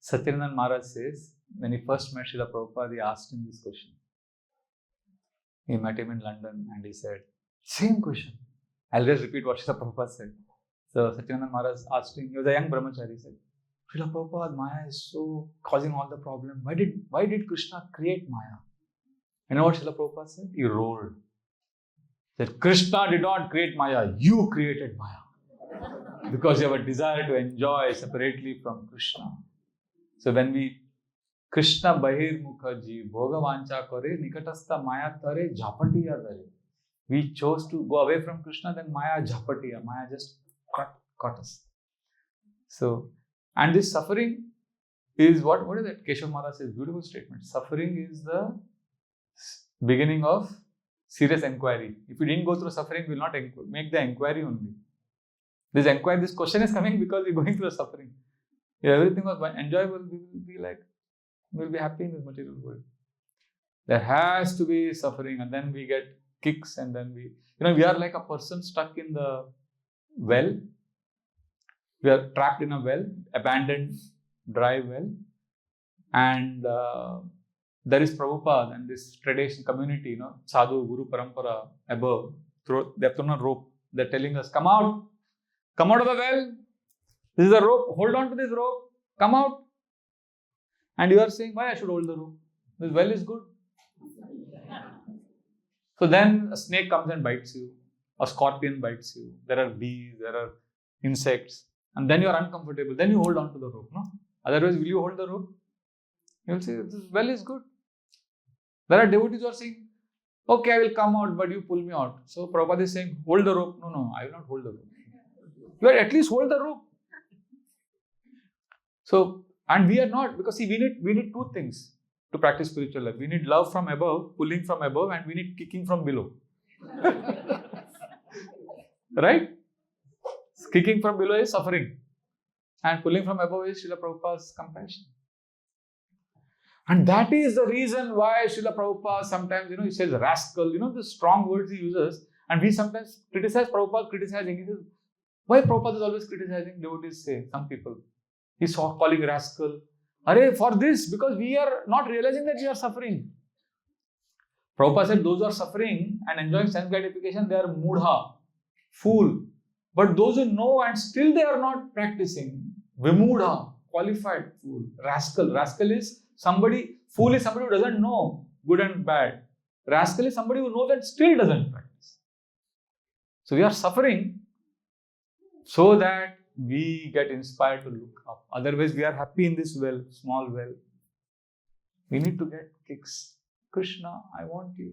Speaker 1: Satyananda Maharaj says, when he first met Srila Prabhupada, he asked him this question. He met him in London and he said, same question. I'll just repeat what Srila Prabhupada said. So Satyananda Maharaj asked him, he was a young brahmachari, he said, Srila Prabhupada, Maya is so causing all the problem. Why did Krishna create Maya? You know what Srila Prabhupada said? He rolled. He said, Krishna did not create Maya, you created Maya. Because you have a desire to enjoy separately from Krishna. So when we Krishna Bahir Mukhaji, Bhoga Vancha Kare, Nikatastha Maya Tare, Jhapatiya Dare. We chose to go away from Krishna, then Maya Jhapatiya. Maya just caught us. So, and this suffering is what is that? Keshav Maharaj says, beautiful statement. Suffering is the beginning of serious inquiry. If we didn't go through suffering, we will not make the inquiry only. This question is coming because we're going through suffering. If everything was enjoyable, we will be like, we'll be happy in this material world. There has to be suffering, and then we get kicks, and then we are like a person stuck in the well. We are trapped in a well, abandoned, dry well, and there is Prabhupada and this tradition community, Sadhu, Guru, Parampara, above. They have thrown a rope. They're telling us, come out of the well. This is a rope. Hold on to this rope. Come out. And you are saying, why I should hold the rope? This well is good. So then a snake comes and bites you. A scorpion bites you. There are bees, there are insects. And then you are uncomfortable. Then you hold on to the rope. No? Otherwise, will you hold the rope? You will say, this well is good. There are devotees who are saying, okay, I will come out, but you pull me out. So Prabhupada is saying, hold the rope. No, I will not hold the rope. You at least hold the rope. So, and we are not, because see, we need 2 things to practice spiritual life. We need love from above, pulling from above, and we need kicking from below. Right? Kicking from below is suffering. And pulling from above is Srila Prabhupada's compassion. And that is the reason why Srila Prabhupada sometimes, he says rascal, the strong words he uses. And we sometimes criticize Prabhupada, criticizing. He says, why Prabhupada is always criticizing? Devotees say, some people. He's calling rascal. For this, because we are not realizing that we are suffering. Prabhupada said those who are suffering and enjoying sense gratification, they are mudha, fool. But those who know and still they are not practicing, vimudha, qualified fool, rascal. Rascal is somebody, fool is somebody who doesn't know good and bad. Rascal is somebody who knows and still doesn't practice. So we are suffering so that we get inspired to look up. Otherwise, we are happy in this well, small well. We need to get kicks. Krishna, I want you.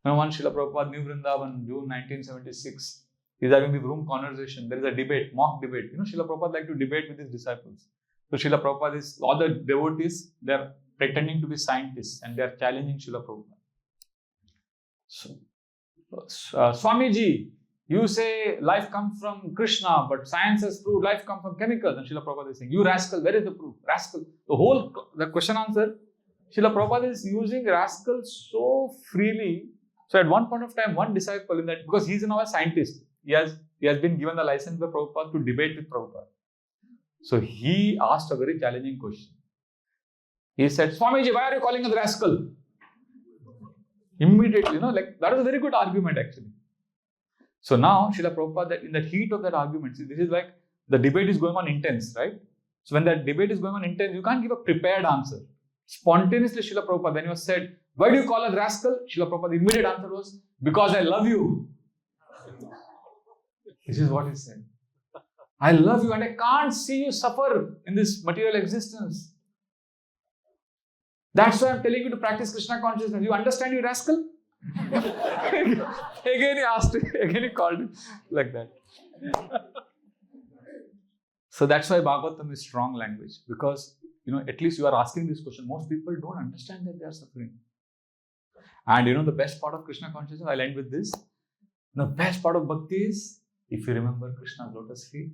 Speaker 1: Now, one Srila Prabhupada, New Vrindavan, June 1976, he's having this room conversation. There is a debate, mock debate. Srila Prabhupada liked to debate with his disciples. So Srila Prabhupada is, all the devotees, they are pretending to be scientists and they are challenging Srila Prabhupada. So, Swamiji, you say life comes from Krishna, but science has proved life comes from chemicals. And Srila Prabhupada is saying, you rascal, where is the proof? Rascal. The question answer, Srila Prabhupada is using rascal so freely. So at one point of time, one disciple in that, because he is now a scientist, he has been given the license by Prabhupada to debate with Prabhupada. So he asked a very challenging question. He said, Swamiji, why are you calling us rascal? Immediately, that was a very good argument actually. So now, Srila Prabhupada, in the heat of that argument, see, this is like the debate is going on intense, right? So when that debate is going on intense, you can't give a prepared answer. Spontaneously, Srila Prabhupada, when he was said, why do you call us rascal? Srila Prabhupada's immediate answer was, because I love you. This is what he said. I love you and I can't see you suffer in this material existence. That's why I'm telling you to practice Krishna consciousness. You understand, you rascal? Again he asked it, again he called it like that. So that's why Bhagavatam is strong language, because at least you are asking this question. Most people don't understand that they are suffering. And the best part of Krishna consciousness, I'll end with this. The best part of bhakti is if you remember Krishna's lotus feet,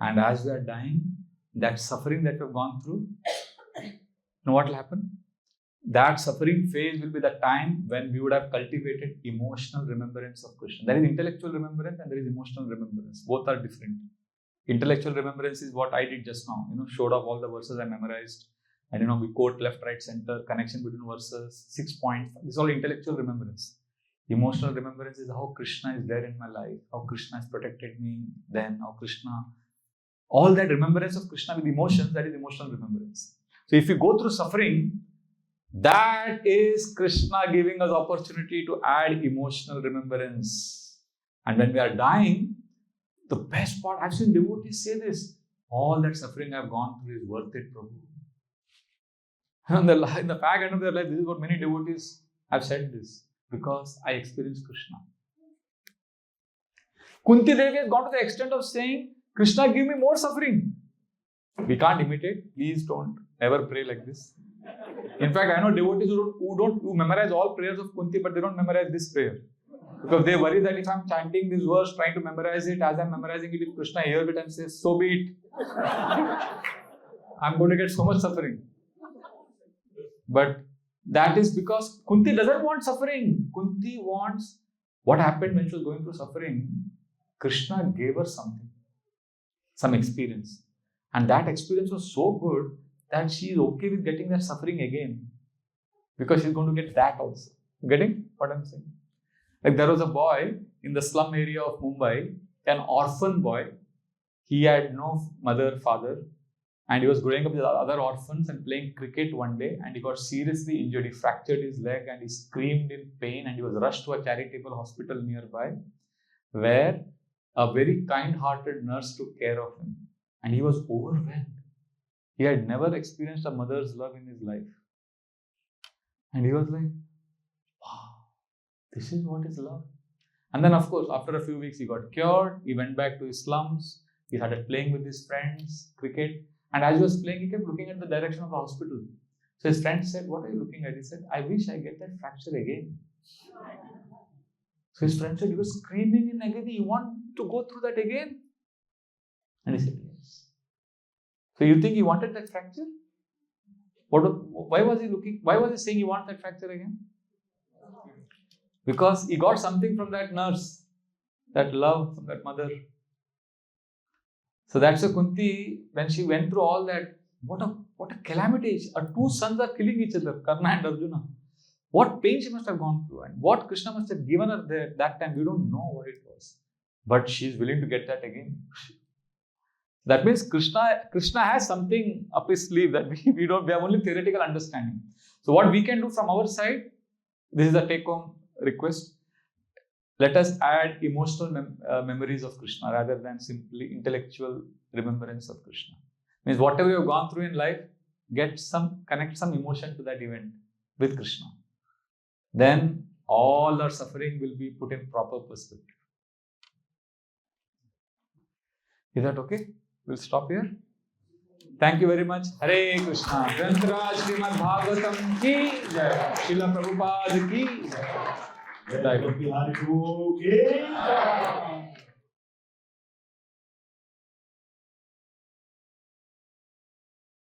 Speaker 1: and as we are dying, that suffering that we've gone through, what will happen? That suffering phase will be the time when we would have cultivated emotional remembrance of Krishna. There is intellectual remembrance and there is emotional remembrance. Both are different. Intellectual remembrance is what I did just now. Showed off all the verses I memorized. And we quote left, right, center, connection between verses, 6 points. This is all intellectual remembrance. Emotional remembrance is how Krishna is there in my life, how Krishna has protected me then, how Krishna... All that remembrance of Krishna with emotions, that is emotional remembrance. So if you go through suffering, that is Krishna giving us opportunity to add emotional remembrance. And when we are dying, the best part, I've seen devotees say this, all that suffering I've gone through is worth it, Prabhu. And in the fag end of their life, this is what many devotees have said this, because I experienced Krishna. Kunti Devi has gone to the extent of saying, Krishna, give me more suffering. We can't imitate. Please don't ever pray like this. In fact, I know devotees who memorize all prayers of Kunti, but they don't memorize this prayer. Because they worry that if I'm chanting this verse, trying to memorize it, as I'm memorizing it, if Krishna hears it and says, so be it, I'm going to get so much suffering. But that is because Kunti doesn't want suffering. Kunti wants what happened when she was going through suffering. Krishna gave her something, some experience. And that experience was so good that she is okay with getting that suffering again. Because she's going to get that also. Getting what I'm saying? Like there was a boy in the slum area of Mumbai, an orphan boy. He had no mother, father. And he was growing up with other orphans and playing cricket one day, and he got seriously injured. He fractured his leg and he screamed in pain, and he was rushed to a charitable hospital nearby, where a very kind-hearted nurse took care of him. And he was overwhelmed. He had never experienced a mother's love in his life. And he was like, wow, this is what is love. And then of course, after a few weeks, he got cured. He went back to his slums. He started playing with his friends, cricket. And as he was playing, he kept looking at the direction of the hospital. So his friend said, what are you looking at? He said, I wish I get that fracture again. So his friend said, you were screaming in agony. You want to go through that again? And he said, yes. So you think he wanted that fracture? Why was he saying he wants that fracture again? Because he got something from that nurse, that love from that mother. So that's why Kunti, when she went through all that, what a calamity. Her two sons are killing each other, Karna and Arjuna. What pain she must have gone through and what Krishna must have given her there at that time. We don't know what it was. But she's willing to get that again. That means Krishna has something up his sleeve that we have only theoretical understanding. So what we can do from our side, this is a take-home request. Let us add emotional memories of Krishna rather than simply intellectual remembrance of Krishna. Means whatever you have gone through in life, connect some emotion to that event with Krishna. Then all our suffering will be put in proper perspective. Is that okay? We'll stop here. Thank you very much. Hare Krishna. Grantaraj Srimad Bhagavatam ki jai. Srila Prabhupada ki jai.
Speaker 5: Vraja Bihari ki jai.